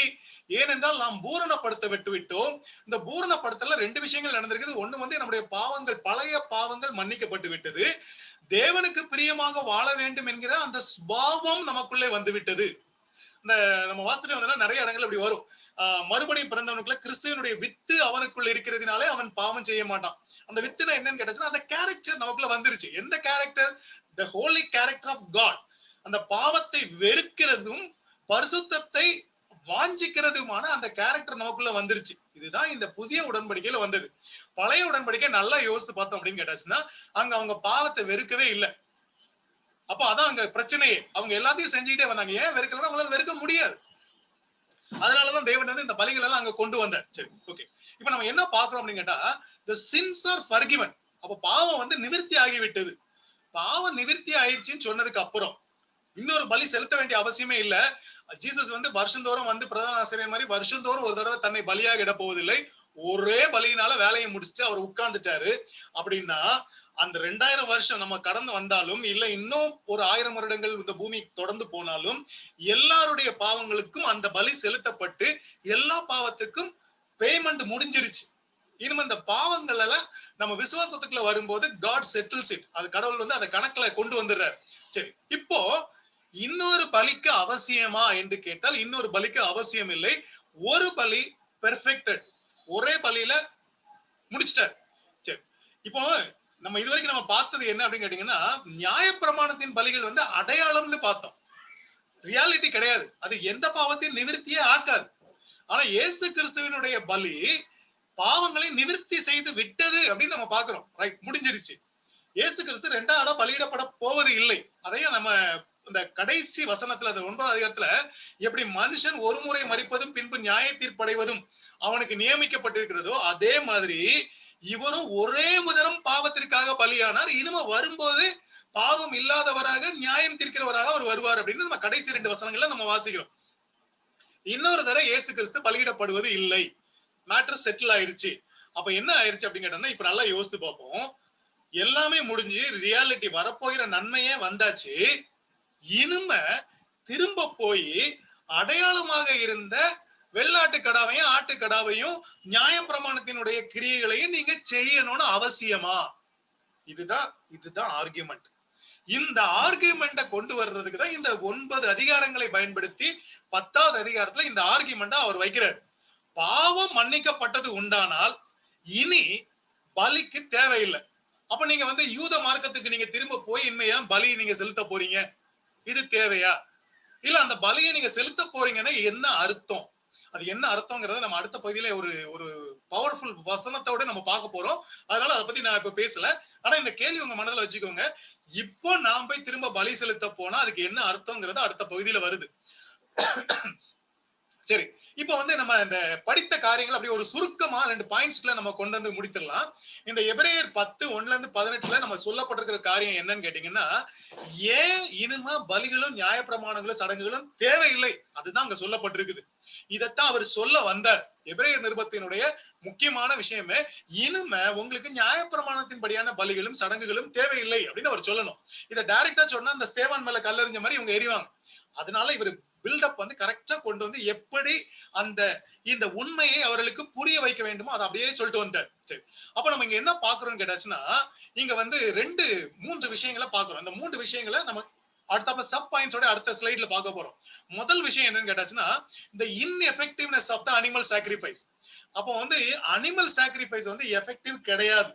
ஏனென்றால் நாம் பூரணப்படுத்த விட்டு விட்டோம். இந்த பூரணப்படுத்தல 2 விஷயங்கள் நடந்திருக்குது. ஒண்ணு வந்து நம்முடைய பாவங்கள், பழைய பாவங்கள் மன்னிக்கப்பட்டு விட்டது. தேவனுக்கு பிரியமாக வாழ வேண்டும் என்கிற அந்த சுபாவம் நமக்குள்ளே வந்து விட்டது. இந்த நம்ம வாஸ்துல வந்து நிறைய இடங்கள் இப்படி வரும். மறுபடியும் பிறந்தவனுக்குள்ள கிறிஸ்துவனுடைய வித்து அவனுக்குள்ள இருக்கிறதுனாலே அவன் பாவம் செய்ய மாட்டான். அந்த வித்துனா என்னன்னு கேட்டாச்சுன்னா அந்த கேரக்டர் நமக்குள்ள வந்துருச்சு. எந்த character? The holy character of God. அந்த பாவத்தை வெறுக்கிறதும் பரிசுத்தத்தை வாஞ்சிக்கிறதுமான அந்த கேரக்டர் நமக்குள்ள வந்துருச்சு. இதுதான் இந்த புதிய உடன்படிக்கையில வந்தது. பழைய உடன்படிக்கை நல்லா யோசித்து பார்த்தோம் அப்படின்னு கேட்டாச்சுன்னா அங்க அவங்க பாவத்தை வெறுக்கவே இல்லை. அப்ப அதான் அங்க பிரச்சனையே. அவங்க எல்லாத்தையும் செஞ்சுக்கிட்டே வந்தாங்க. ஏன் வெறுக்கலன்னா அவங்களால வெறுக்க முடியாது. அதனாலதான் தேவன் வந்து இந்த பலிகள் எல்லாம் அங்க கொண்டு வந்தார். சரி, ஓகே. இப்ப நம்ம என்ன பாக்குறோம் அப்படின்னு கேட்டா the sins are forgiven. அப்ப பாவம் வந்து நிவிர்த்தி ஆகிவிட்டது. பாவம் நிவிர்த்தி ஆயிடுச்சுன்னு சொன்னதுக்கு அப்புறம் இன்னொரு பலி செலுத்த வேண்டிய அவசியமே இல்ல. ஜீசஸ் வந்து வருஷந்தோறும் வந்து பிரதான ஆசிரியர் மாதிரி வருஷந்தோறும் ஒரு தடவை தன்னை பலியாக இட போவதில்லை. ஒரே பலியினால வேலையை முடிச்சுட்டு அவர் உட்கார்ந்துட்டாரு. அப்படின்னா அந்த 2000 வருஷம் நம்ம கடந்து வந்தாலும் இல்ல இன்னும் ஒரு 1000 வருடங்கள் இந்த பூமி தொடர்ந்து போனாலும் எல்லாருடைய பாவங்களுக்கும் அந்த பலி செலுத்தப்பட்டு எல்லா பாவத்துக்கும் பேமெண்ட் முடிஞ்சிருச்சு. இனிமே இந்த பாவங்கள் எல்லாம் நம்ம விசுவாசத்துக்குள்ள வரும்போது காட் செட்டில்ஸ் இட். அது கடவுள் வந்து அந்த கணக்குல கொண்டு வந்துடுறாரு. சரி, இப்போ இன்னொரு பலிக்கு அவசியமா என்று கேட்டால் இன்னொரு பலிக்கு அவசியம் இல்லை. ஒரு பலி பெர்ஃபெக்டட், ஒரே பலியில முடிச்சிட்டார். சரி, இப்போ நம்ம இதுவரைக்கும் நம்ம பார்த்தது என்ன அப்படின்னு கேட்டீங்கன்னா நியாயப்பிரமாணத்தின் பலிகள் வந்து அடையாளம்னு பார்த்தோம். ரியாலிட்டி கிடையாது. அது எந்த பாவத்தையும் நிவிர்த்தியே ஆக்காது. ஆனா இயேசு கிறிஸ்துவினுடைய பலி பாவங்களை நிவிர்த்தி செய்து விட்டது அப்படின்னு நம்ம பாக்குறோம். ரைட், முடிஞ்சிருச்சு. இயேசு கிறிஸ்து 2வது பலியிடப்பட போவது இல்லை. அதையும் நம்ம இந்த கடைசி வசனத்துல 9வது அதிகாரத்துல எப்படி மனுஷன் ஒரு முறை மரிப்பதும் பின்பு நியாய தீர்ப்படைவதும் அவனுக்கு நியமிக்கப்பட்டிருக்கிறதோ அதே மாதிரி இவரும் ஒரே முதலம் பாவத்திற்காக பலியானார். இனிமே வரும்போது பாவம் இல்லாதவராக நியாயம் தீர்க்கிறவராக அவர் வருவார் அப்படின்னு நம்ம கடைசி 2 வசனங்கள்ல நம்ம வாசிக்கிறோம். இன்னொரு தடவை இயேசு கிறிஸ்து பலியிடப்படுவது இல்லை. மேட்டர் செட்டில் ஆயிருச்சு. அப்ப என்ன ஆயிருச்சு அப்படின்னு கேட்டோம்னா இப்ப நல்லா யோசித்து பார்ப்போம். எல்லாமே முடிஞ்சு ரியாலிட்டி வரப்போகிற நன்மையே வந்தாச்சு. இனிமே திரும்ப போய் அடையாளமாக இருந்த வெள்ளாட்டு கடாவையும் ஆட்டு கடாவையும் நியாய பிரமாணத்தினுடைய கிரியைகளையும் நீங்க செய்யணும்னு அவசியமா? இதுதான் ஆர்கியூமெண்ட். இந்த ஆர்கியூமெண்ட்டை கொண்டு வர்றதுக்கு தான் இந்த 9 அதிகாரங்களை பயன்படுத்தி 10வது அதிகாரத்துல இந்த ஆர்கியூமெண்ட்டை அவர் வைக்கிறார். பாவம் மன்னிக்கப்பட்டது உண்டானால் இனி பலிக்கு தேவையில்லை. அப்ப நீங்க வந்து யூத மார்க்கத்துக்கு நீங்க திரும்ப போய் இனிமையா பலி நீங்க செலுத்த போறீங்க, இது தேவையா? இல்ல அந்த பலியை நீங்க செலுத்த போறீங்கன்னா என்ன அர்த்தம்? அது என்ன அர்த்தம்ங்கறத நம்ம அடுத்த பகுதியில ஒரு பவர்ஃபுல் வசனத்தோட நம்ம பார்க்க போறோம். அதனால அதை பத்தி நான் இப்ப பேசல. ஆனா இந்த கேள்வி உங்க மனதில் வச்சுக்கோங்க. இப்போ நான் போய் திரும்ப பலி செலுத்த போனா அதுக்கு என்ன அர்த்தம்ங்கிறது அடுத்த பகுதியில வருது. சரி, இப்போ வந்து நம்ம இந்த படித்த காரியங்கள் அப்படி ஒரு சுருக்கமா 2 பாயிண்ட்ஸ்ல நம்ம கொண்டு வந்து முடித்திடலாம். இந்த எபிரேயர் 10:1-18 நம்ம சொல்லப்பட்டிருக்கிற காரியம் என்னன்னு கேட்டீங்கன்னா, ஏன் இனிமே பலிகளும் நியாயப்பிரமாணங்களும் சடங்குகளும் தேவையில்லை, அதுதான் அங்க சொல்லப்பட்டிருக்குது. இதத்தான் அவர் சொல்ல வந்தார். எபிரேயர் நிருபத்தினுடைய முக்கியமான விஷயமே, இனிமே உங்களுக்கு நியாயப்பிரமாணத்தின்படியான பலிகளும் சடங்குகளும் தேவையில்லை அப்படின்னு அவர் சொல்லணும். இதை டைரக்டா சொன்னா அந்த ஸ்தேவான் மேல கல்லெறிஞ்ச மாதிரி இவங்க எரிவாங்க. அதனால இவர் பில்டப் வந்து கரெக்டா கொண்டு வந்து எப்படி அந்த இந்த உண்மையை அவர்களுக்கு புரிய வைக்க வேண்டுமோ அதை அப்படியே சொல்லிட்டு வந்தார். சரி, அப்ப நம்ம இங்க என்ன பாக்குறோம்னு கேட்டாச்சுன்னா, இங்க வந்து 3 விஷயங்களை பாக்குறோம். அந்த 3 விஷயங்களை நம்ம அடுத்த சப் பாயிண்ட்ஸோட அடுத்த ஸ்லைட்ல பார்க்க போறோம். முதல் விஷயம் என்னன்னு கேட்டாச்சுன்னா, இந்த இன்எஃபெக்டிவ்னஸ் ஆஃப் த அனிமல் சாக்ரிஃபைஸ். அப்போ வந்து அனிமல் சாக்ரிஃபைஸ் வந்து எஃபெக்டிவ் கிடையாது.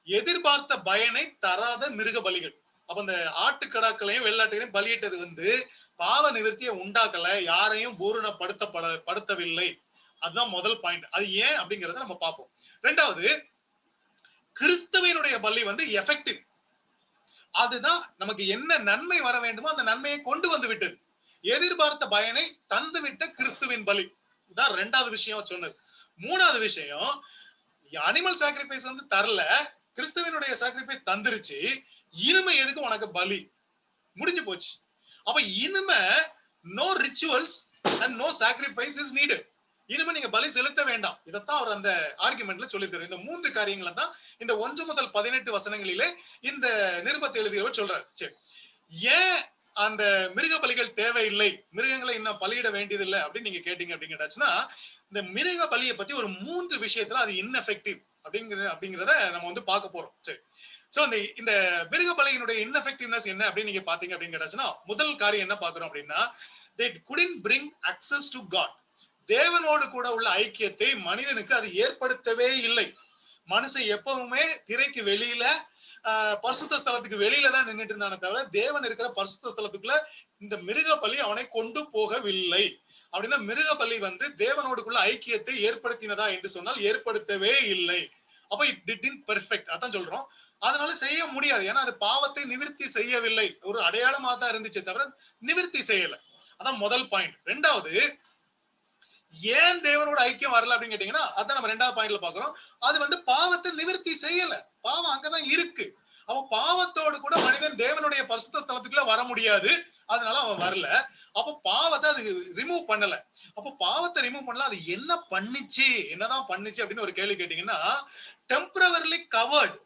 எதிர்பார்த்த பயனை தராத மிருக பலிகள். அப்ப இந்த ஆட்டுக்கடாக்களையும் வெள்ளாட்டுகளையும் பலியிட்டது வந்து பாவ நிவர்த்தியை உண்டாக்கல, யாரையும் பூரணப்படுத்தவில்லை. அதுதான் முதல் பாயிண்ட். அது ஏன் அப்படிங்கறத நம்ம பார்ப்போம். ரெண்டாவது, கிறிஸ்துவினுடைய பலி வந்து எஃபெக்டிவ். அதுதான் நமக்கு என்ன நன்மை வர வேண்டுமோ அந்த நன்மையை கொண்டு வந்து விட்டது. எதிர்பார்த்த பயனை தந்து விட்ட கிறிஸ்துவின் பலி. இதான் ரெண்டாவது விஷயம் சொன்னது. மூணாவது விஷயம், அனிமல் சாக்ரிஃபைஸ் வந்து தரல, கிறிஸ்துவனுடைய சாக்ரிஃபைஸ் தந்துருச்சு. இனிமே எதுக்கு உனக்கு பலி? முடிஞ்சு போச்சு. அப்ப இனிமே no rituals and no sacrifice is needed. இனிமே நீங்க பலி செலுத்த வேண்டாம். இதைத்தான் அவர் அந்த ஆர்குமெண்ட்ல சொல்லியிருக்காரு. இந்த 3 காரியங்களை தான் இந்த 1 முதல் 18 வசனங்களிலே இந்த நிருபத்தை எழுதியவர் சொல்றாரு. சரி, ஏன் அந்த மிருக பலிகள் தேவையில்லை, மிருகங்களை இன்னும் பலியிட வேண்டியதில்லை அப்படின்னு நீங்க கேட்டீங்க அப்படிங்கிறாச்சுன்னா, இந்த மிருக பலியை பத்தி ஒரு 3 விஷயத்துல அது இன்எஃபெக்டிவ் அப்படிங்கிறத நம்ம வந்து பார்க்க போறோம். சரி, சோ இந்த மிருக பலியினுடைய இன்எஃபெக்டிவ்னஸ் என்ன அப்படின்னு நீங்க பாத்தீங்க அப்படின்னு கேட்டாச்சுன்னா, முதல் காரியம் என்ன பாக்குறோம் அப்படின்னா, they couldn't bring access to God. தேவனோடு கூட உள்ள ஐக்கியத்தை மனிதனுக்கு அது ஏற்படுத்தவே இல்லை. மனுஷன் எப்பவுமே திரைக்கு வெளியில பரிசுத்த ஸ்தலத்துக்கு வெளியில தான் நின்றுட்டு இருந்தானே தவிர தேவன் இருக்கிற பரிசுத்த ஸ்தலத்துக்குள்ள இந்த மிருக பலி அவனை கொண்டு போகவில்லை. அப்படின்னா மிருக பலி வந்து தேவனோடுக்குள்ள ஐக்கியத்தை ஏற்படுத்தினதா என்று சொன்னால் ஏற்படுத்தவே இல்லை. அப்ப இட் டிட்ன்ட் பெர்ஃபெக்ட், அதான் சொல்றோம். அதனால செய்ய முடியாது. ஏன்னா அது பாவத்தை நிவர்த்தி செய்யவில்லை, ஒரு அடையாளமா தான் இருந்துச்சே தவிர நிவர்த்தி செய்யல. அதான் முதல் பாயிண்ட். ரெண்டாவது, ஏன் தேவனோட ஐக்கியம் வரல அப்படின்னு கேட்டீங்கன்னா, அதான் நம்ம ரெண்டாவது பாயிண்ட்ல பாக்குறோம். அது வந்து பாவத்தை நிவர்த்தி செய்யல. பாவம் அங்கதான் இருக்கு. அப்ப பாவத்தோடு கூட மனிதன் தேவனுடைய பரிசுத்த ஸ்தலத்துக்குள்ள வர முடியாது. அதனால அவன் வரல. அப்ப பாவத்தை அது ரிமூவ் பண்ணல. அப்ப பாவத்தை ரிமூவ் பண்ணல, அது என்ன பண்ணுச்சு, என்னதான் பண்ணுச்சு அப்படின்னு ஒரு கேள்வி கேட்டீங்கன்னா, டெம்பரவரிலி கவர்ட்.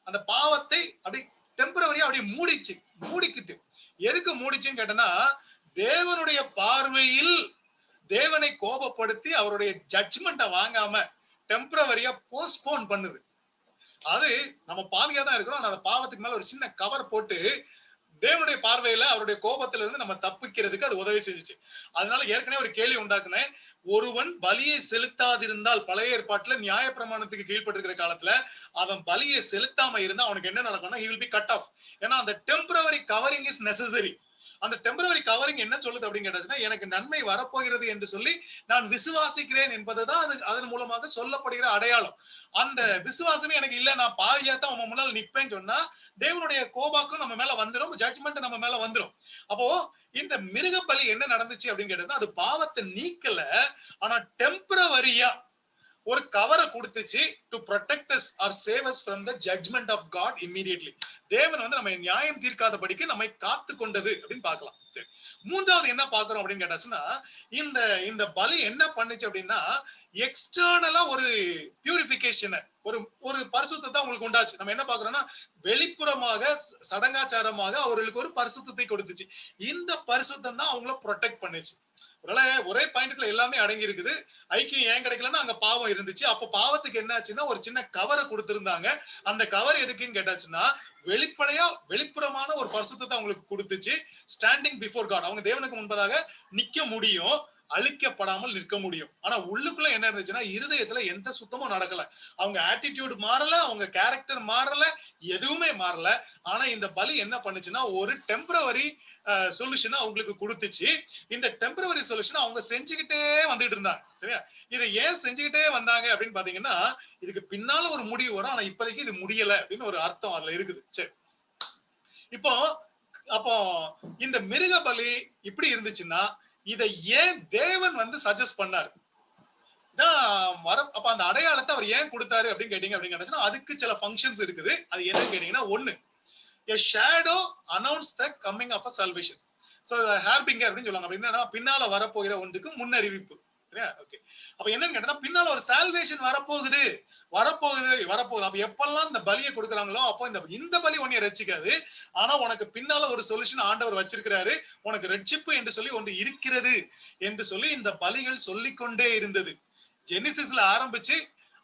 அந்த பாவத்தை அப்படி டெம்பரவரியா அப்படி மூடிக்கிட்டு. எதுக்கு மூடிச்சுன்னு கேட்டனா, தேவனுடைய பார்வையில் தேவனை கோபப்படுத்தி அவருடைய ஜட்ஜ்மெண்ட்டை வாங்காம டெம்பரவரியா போஸ்ட்போன் பண்ணுது. அது நம்ம பாவியா தான் இருக்கிறோம். அந்த பாவத்துக்கு மேல ஒரு சின்ன கவர் போட்டு தேவனுடைய பார்வையில அவருடைய கோபத்துல இருந்து நம்ம தப்பிக்கிறதுக்கு அது உதவி செஞ்சுச்சு. அதனால ஏற்கனவே ஒரு கேள்வி உண்டாக்குனேன். ஒருவன் பலியை செலுத்தாதிருந்தால், பழைய ஏற்பாட்டுல நியாயப்பிரமாணத்துக்கு கீழ்பட்டிருக்கிற காலத்துல அவன் பலியை செலுத்தாம இருந்தா அவனுக்கு என்ன நடக்கும்னா, he will be cut off. ஏன்னா அந்த டெம்பரவரி கவரிங் இஸ் நெசசரி. அந்த டெம்பரவரி கவரிங் என்ன சொல்லுது அப்படின்னு கேட்டாச்சுன்னா, எனக்கு நன்மை வரப்போகிறது என்று சொல்லி நான் விசுவாசிக்கிறேன் என்பதுதான் அது அதன் மூலமாக சொல்லப்படுகிற அடையாளம். அந்த விசுவாசமே எனக்கு இல்ல, நான் பாவியா தான் உங்க முன்னால நிப்பேன்னு சொன்னா தேவனுடைய கோபாக்கும் நம்ம மேல வந்துடும், ஜட்ஜ்மெண்ட் நம்ம மேல வந்துடும். அப்போ இந்த மிருக பலி என்ன நடந்துச்சு அப்படின்னு கேட்டா, அது பாவத்தை நீக்கல, ஆனா டெம்பரவரியா ஒரு கவரை கொடுத்துச்சு to protect us or save us from the judgment of God immediately. தேவன் வந்து நம்ம நியாயம் தீர்க்காதபடிக்கு நம்மை காத்து கொண்டது அப்படின்னு பார்க்கலாம். சரி, மூன்றாவது என்ன பார்க்கிறோம் அப்படின்னு கேட்டாச்சுன்னா, இந்த பலி என்ன பண்ணுச்சு அப்படின்னா, எக்ஸ்டர்னலா ஒரு பியூரிபிகேஷன், ஒரு பரிசுத்தத்தை உங்களுக்கு உண்டாச்சு. நம்ம என்ன பாக்குறோம்னா, வெளிப்புறமாக சடங்காச்சாரமாக அவர்களுக்கு ஒரு பரிசுத்தத்தை கொடுத்துச்சு. இந்த பரிசுத்தம் தான் அவங்கள ப்ரொடெக்ட் பண்ணுச்சு. ஒரே பாயிண்ட்ல எல்லாமே அடங்கி இருக்குது. ஐக்கியம் ஏன் கிடைக்கலன்னா அங்க பாவம் இருந்துச்சு. அப்ப பாவத்துக்கு என்ன ஆச்சுன்னா ஒரு சின்ன கவரை கொடுத்திருந்தாங்க. அந்த கவர் எதுக்குன்னு கேட்டாச்சுன்னா, வெளிப்புறமான ஒரு பரிசுத்தத்தை அவங்களுக்கு கொடுத்துச்சு. ஸ்டாண்டிங் பிஃபோர் காட், அவங்க தேவனுக்கு முன்பதாக நிக்க முடியும், அழிக்கப்படாமல் நிற்க முடியும். ஆனா உள்ளுக்குள்ள என்ன இருந்துச்சுன்னா, இருதயத்துல எந்த சுத்தமும் நடக்கல. அவங்க ஆட்டிடியூட் மாறல, அவங்க கேரக்டர் மாறல, எதுவுமே மாறல. ஆனா இந்த பலி என்ன பண்ணுச்சுன்னா, ஒரு டெம்பரவரி சொல்யூஷன் அவங்களுக்கு கொடுத்துச்சு. இந்த டெம்பரவரி சொல்யூஷன் அவங்க செஞ்சுக்கிட்டே வந்துட்டு இருந்தாங்க. சரியா, இதை ஏன் செஞ்சுக்கிட்டே வந்தாங்க அப்படின்னு பாத்தீங்கன்னா, இதுக்கு பின்னால ஒரு முடிவு வரும், ஆனா இப்போதைக்கு இது முடியல அப்படின்னு ஒரு அர்த்தம் அதுல இருக்குது. சரி, அப்போ இந்த மிருக பலி இப்படி இருந்துச்சுன்னா இதை ஏன் தேவன் வந்து சஜஸ்ட் பண்ணாரு? அப்ப அந்த அடையாளத்தை அவர் ஏன் கொடுத்தாரு அப்படின்னு கேட்டீங்க அப்படின்னு அதுக்கு சில ஃபங்க்ஷன்ஸ் இருக்குது. அது என்னன்னு கேட்டீங்கன்னா, ஒண்ணு, a shadow announce the coming of a salvation. So ஹேர்பிங்கர் அப்படின்னு சொல்லுவாங்க. அப்படின்னா பின்னால வரப்போகிற ஒன்றுக்கு முன்னறிவிப்பு. சரியா? ஓகே. அப்ப என்னன்னு கேட்டா, பின்னால ஒரு சால்வேஷன் வரப்போகுது. அப்ப எப்பெல்லாம் இந்த பலியை கொடுக்குறாங்களோ அப்போ இந்த பலி உன்னை ரட்சிக்காது. ஆனா உனக்கு பின்னால ஒரு சொல்யூஷன் ஆண்டவர் வச்சிருக்கிறாரு. உனக்கு ரட்சிப்பு என்று சொல்லி ஒன்று இருக்கிறது என்று சொல்லி இந்த பலிகள் சொல்லிக்கொண்டே இருந்தது. ஜெனிசிஸ்ல ஆரம்பிச்சு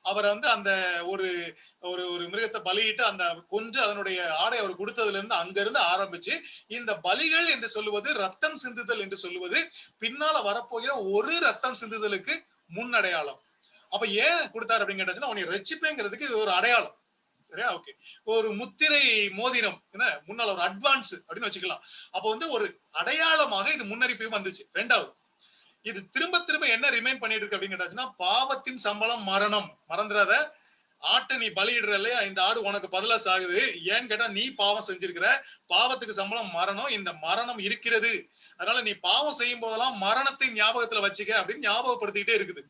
அவர் வந்து அந்த ஒரு ஒரு ஒரு மிருகத்தை பலியிட்டு அந்த கொன்று அதனுடைய ஆடை அவர் கொடுத்ததுல இருந்து அங்க இருந்து ஆரம்பிச்சு இந்த பலிகள் என்று சொல்லுவது ரத்தம் சிந்துதல் என்று சொல்லுவது பின்னால வரப்போகிற ஒரு ரத்தம் சிந்துதலுக்கு முன்னடையாளம். அப்ப ஏன் கொடுத்தாரு அப்படின்னு கேட்டாச்சுன்னா, உன்னை ரட்சிப்பேங்கிறதுக்கு இது ஒரு அடையாளம். சரியா? ஓகே. ஒரு முத்திரை மோதிரம் என்ன முன்னால ஒரு அட்வான்ஸ் அப்படின்னு வச்சுக்கலாம். அப்ப வந்து ஒரு அடையாளமாக இது முன்னறிப்பையும் வந்துச்சு. ரெண்டாவது, இது திரும்ப திரும்ப என்ன ரிமைண்ட் பண்ணிட்டு இருக்கு அப்படின்னு கேட்டாச்சுன்னா, பாவத்தின் சம்பளம் மரணம். மறந்துடாத, ஆட்டை நீ பலியிடுற இல்லையா, இந்த ஆடு உனக்கு பதிலா சாகுது. ஏன்னு கேட்டா நீ பாவம் செஞ்சிருக்கிற, பாவத்துக்கு சம்பளம் மரணம், இந்த மரணம் இருக்கிறது. அதனால நீ பாவம் செய்யும் போதெல்லாம் மரணத்தை ஞாபகத்துல வச்சுக்க அப்படின்னு ஞாபகப்படுத்திக்கிட்டே இருக்குது.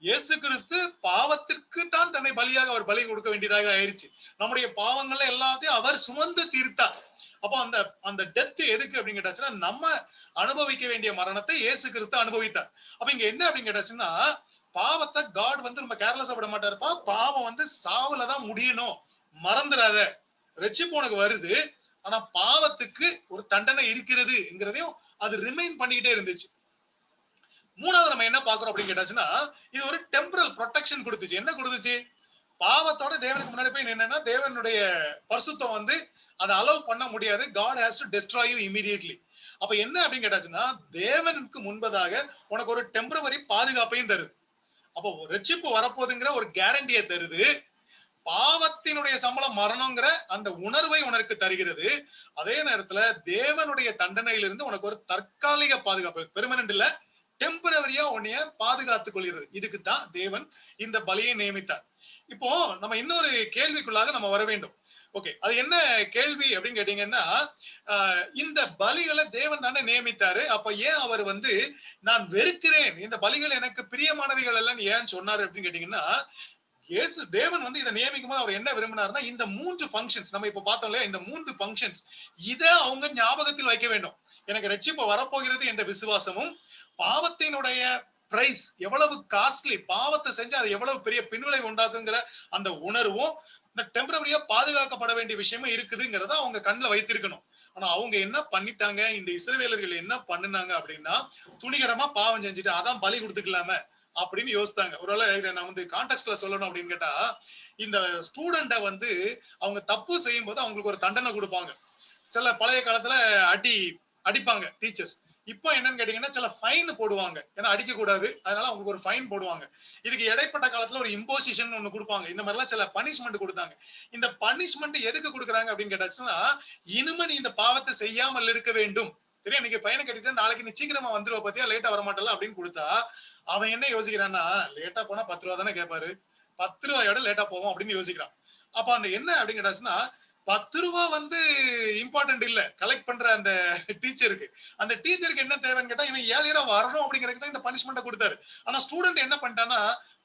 இயேசு கிறிஸ்து பாவத்திற்கு தான் தன்னை பலியாக அவர் பலி கொடுக்க வேண்டியதாக ஆயிடுச்சு. நம்முடைய பாவங்களை எல்லாத்தையும் அவர் சுமந்து தீர்த்தார். அப்போ அந்த அந்த டெத் எதுக்கு அப்படின்னு கேட்டாச்சுன்னா, நம்ம அனுபவிக்க வேண்டிய மரணத்தை இயேசு கிறிஸ்து அனுபவித்தார். அப்ப இங்க என்ன அப்படின்னு கேட்டாச்சுன்னா, பாவத்தை காட் வந்து நம்ம கேர்லெஸ்ஸா விட மாட்டாருப்பா. பாவம் வந்து சாவுலதான் முடியணும், மறந்துடாத. ரட்சிப்பு உனக்கு வருது, ஆனா பாவத்துக்கு ஒரு தண்டனை இருக்கிறதுங்கிறதையும் அது ரிமைண்ட் பண்ணிக்கிட்டே இருந்துச்சு. மூணாவது நம்ம என்ன பாக்குறோம் அப்படின்னு கேட்டாச்சுன்னா, இது ஒரு டெம்பரல் ப்ரொடெக்ஷன் கொடுத்துச்சு. என்ன கொடுத்துச்சு? பாவத்தோட தேவனுக்கு முன்னாடி போய் நின்னா தேவனுடைய பரிசுத்தம் வந்து அதை அலோவ் பண்ண முடியாது. God has to destroy you immediately. அப்ப என்ன அப்படின்னு கேட்டாச்சுன்னா, தேவனுக்கு முன்பதாக உனக்கு ஒரு டெம்பரவரி பாதுகாப்பையும் தருது. அப்போ ரட்சிப்பு வரப்போகுதுங்கிற ஒரு கேரண்டியை தருது. பாவத்தினுடைய சம்பளம் மரணங்கிற அந்த உணர்வை உனக்கு தருகிறது. அதே நேரத்துல தேவனுடைய தண்டனையிலிருந்து உனக்கு ஒரு தற்காலிக பாதுகாப்பு, பெர்மனன்ட் இல்ல, டெம்பரவரியா உன்னைய பாதுகாத்துக் கொள்கிறது. இதுக்கு தான் தேவன் இந்த பலியை நியமித்தார். இப்போ நம்ம இன்னொரு கேள்விக்குள்ளாக நம்ம வர வேண்டும். ஓகே, அது என்ன கேள்வி அப்படின்னு கேட்டீங்கன்னா, இந்த பலிகளை தேவன் தானே நியமித்தாரு. அப்ப ஏன் அவர் வந்து நான் வெறுக்கிறேன், இந்த பலிகள் எனக்கு பிரியமானவைகள் எல்லாம் ஏன் சொன்னாரு அப்படின்னு கேட்டீங்கன்னா, இயேசு தேவன் வந்து இதை நியமிக்கும் போது அவர் என்ன விரும்பினார்னா, இந்த 3 ஃபங்க்ஷன்ஸ் நம்ம இப்ப பார்த்தோம் இல்லையா, இந்த 3 ஃபங்க்ஷன்ஸ் இதை அவங்க ஞாபகத்தில் வைக்க வேண்டும். எனக்கு ரட்சிப்பு வரப்போகிறது என்ற விசுவாசமும், பாவத்தினுடைய பிரைஸ் எவ்வளவு காஸ்ட்லி, பாவத்தை செஞ்சு அது எவ்வளவு பெரிய பின்விளைவு உண்டாக்குங்கிற அந்த உணர்வும், இந்த டெம்பரவரியா பாதுகாக்கப்பட வேண்டிய விஷயமும் இருக்குதுங்கிறத அவங்க கண்ணுல வைத்திருக்கணும். ஆனா அவங்க என்ன பண்ணிட்டாங்க, இந்த இஸ்ரவேலர்கள் என்ன பண்ணுனாங்க அப்படின்னா, துணிகரமா பாவம் செஞ்சுட்டு அதான் பலி கொடுத்துக்கலாம அப்படின்னு யோசித்தாங்க. ஒருவேளை இதை நான் வந்து கான்டெக்ட்ல சொல்லணும் அப்படின்னு கேட்டா, இந்த ஸ்டூடெண்ட வந்து அவங்க தப்பு செய்யும் போது அவங்களுக்கு ஒரு தண்டனை கொடுப்பாங்க. சில பழைய காலத்துல அடிப்பாங்க டீச்சர்ஸ். இப்போ என்னன்னு கேட்டீங்கன்னா, சில ஃபைன் போடுவாங்க. ஏன்னா அடிக்க கூடாது, அதனால அவங்களுக்கு ஒரு ஃபைன் போடுவாங்க. இதுக்கு இடைப்பட்ட காலத்துல ஒரு இம்போசிஷன் ஒண்ணு கொடுப்பாங்க. இந்த மாதிரிலாம் சில பனிஷ்மெண்ட் கொடுத்தாங்க. இந்த பனிஷ்மெண்ட் எதுக்கு கொடுக்குறாங்க அப்படின்னு கேட்டாச்சுன்னா, இனிமே நீ இந்த பாவத்தை செய்யாமல் இருக்க வேண்டும். சரியா, இன்னைக்கு ஃபைனை கட்டிட்டு நாளைக்கு நீ சீக்கிரமா வந்துருவ பத்தியா, லேட்டா வர மாட்டல அப்படின்னு கொடுத்தா, அவன் என்ன யோசிக்கிறான்னா, லேட்டா போனா 10 ரூபா தானே கேட்பாரு, 10 ரூபாயோட லேட்டா போவோம் அப்படின்னு யோசிக்கிறான். அப்ப அந்த என்ன அப்படின்னு கேட்டாச்சுன்னா, 10 ரூபா வந்து இம்பார்ட்டன்ட் இல்ல கலெக்ட் பண்ற அந்த டீச்சருக்கு. அந்த டீச்சருக்கு என்ன தேவைன்னு கேட்டா, இவன் 7 ரூபா வரணும் அப்படிங்கிறதுக்கு தான் இந்த பனிஷ்மெண்ட் கொடுத்தாரு. ஆனா ஸ்டூடெண்ட் என்ன பண்ணிட்டான்னா,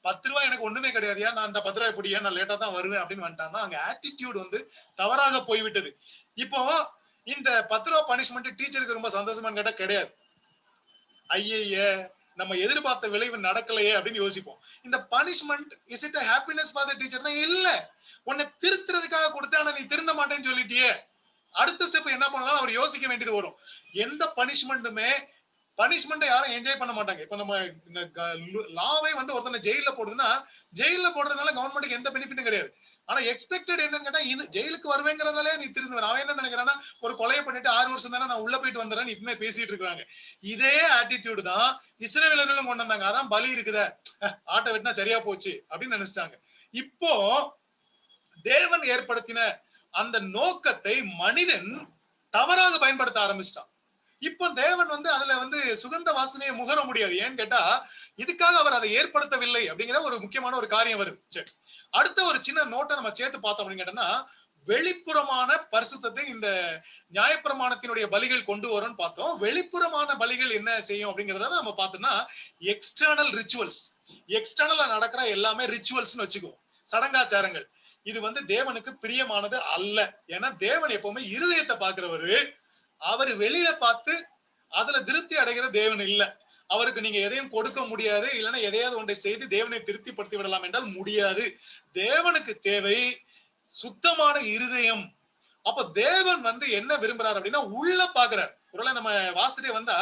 10 ரூபாய் எனக்கு ஒண்ணுமே கிடையாது, நான் அந்த 10 ரூபாய் பிடியா, நான் லேட்டா தான் வருவேன் அப்படின்னு வந்துட்டான்னா, அங்க ஆட்டிடியூட் வந்து தவறாக போய்விட்டது. இப்போ இந்த 10 ரூபாய் பனிஷ்மெண்ட் டீச்சருக்கு ரொம்ப சந்தோஷமான்னு கேட்டா கிடையாது. ஐய, நம்ம எதிர்பார்த்த விளைவு நடக்கலையே அப்படின்னு யோசிப்போம். இந்த punishment is it happiness for the டீச்சர்னா இல்ல, உன்னை திருத்துறதுக்காக கொடுத்தா, ஆனா நீ திருந்த மாட்டேன்னு சொல்லிட்டியே, அடுத்த ஸ்டெப் என்ன பண்ணலாம் அவர் யோசிக்க வேண்டியது வரும். எந்த பனிஷ்மெண்ட்டுமே பனிஷ்மெண்ட்டை யாரும் என்ஜாய் பண்ண மாட்டாங்க. இப்ப நம்ம லாவே வந்து ஒருத்தனை ஜெயில போடுதுன்னா, ஜெயில போடுறதுனால கவர்மெண்ட்டுக்கு எந்த பெனிஃபிட்டும் கிடையாது. ஆனா எக்ஸ்பெக்டட் என்னன்னு கேட்டா, ஜெயிலுக்கு வருவேங்கிறதுனாலே நீ திருந்துவ. அவன் என்ன நினைக்கிறான்னா, ஒரு கொலையை பண்ணிட்டு 6 வருஷம் தானே நான் உள்ள போயிட்டு வந்துடுறேன்னு இப்பவுமே பேசிட்டு இருக்காங்க. இதே ஆட்டிடியூடு தான் இஸ்ரவேலர்களும் கொண்டு வந்தாங்க. அதான் பலி இருக்குத, ஆட்டை வெட்டினா சரியா போச்சு அப்படின்னு நினைச்சிட்டாங்க. இப்போ தேவன் ஏற்படுத்தின அந்த நோக்கத்தை மனிதன் தவறாக பயன்படுத்த ஆரம்பிச்சிட்டான். இப்போ தேவன் வந்து அதுல வந்து சுகந்த வாசனையை முகர முடியாது. ஏன்னு கேட்டா, இதுக்காக அவர் அதை ஏற்படுத்தவில்லை அப்படிங்கிற ஒரு முக்கியமான ஒரு காரியம் வருது. சரி, அடுத்த ஒரு சின்ன நோட்டை நம்ம சேர்த்து பார்த்தோம் அப்படின்னு கேட்டோம்னா, வெளிப்புறமான பரிசுத்தத்தை இந்த நியாயப்பிரமாணத்தினுடைய பலிகள் கொண்டு வரும்னு பார்த்தோம். வெளிப்புறமான பலிகள் என்ன செய்யும் அப்படிங்கறத நம்ம பார்த்தோம்னா எக்ஸ்டர்னல் ரிச்சுவல்ஸ். எக்ஸ்டர்னலா நடக்கிற எல்லாமே ரிச்சுவல்ஸ்னு வச்சுக்குவோம், சடங்காச்சாரங்கள். இது தேவனுக்கு பிரியமானது அல்ல. ஏன்னா தேவன் எப்பவுமே இருதயத்தை பார்க்கிறவரு. அவர் வெளியில பார்த்து அதுல திருப்தி அடைகிற தேவன் இல்ல. அவருக்கு நீங்க எதையும் கொடுக்க முடியாது, இல்லைன்னா எதையாவது ஒன்றை செய்து தேவனை திருப்திப்படுத்தி விடலாம் என்றால் முடியாது. தேவனுக்கு தேவை சுத்தமான இருதயம். அப்ப தேவன் என்ன விரும்புறாரு அப்படின்னா உள்ள பாக்குறாரு. ஒருவேளை நம்ம வாசிட்டே வந்தா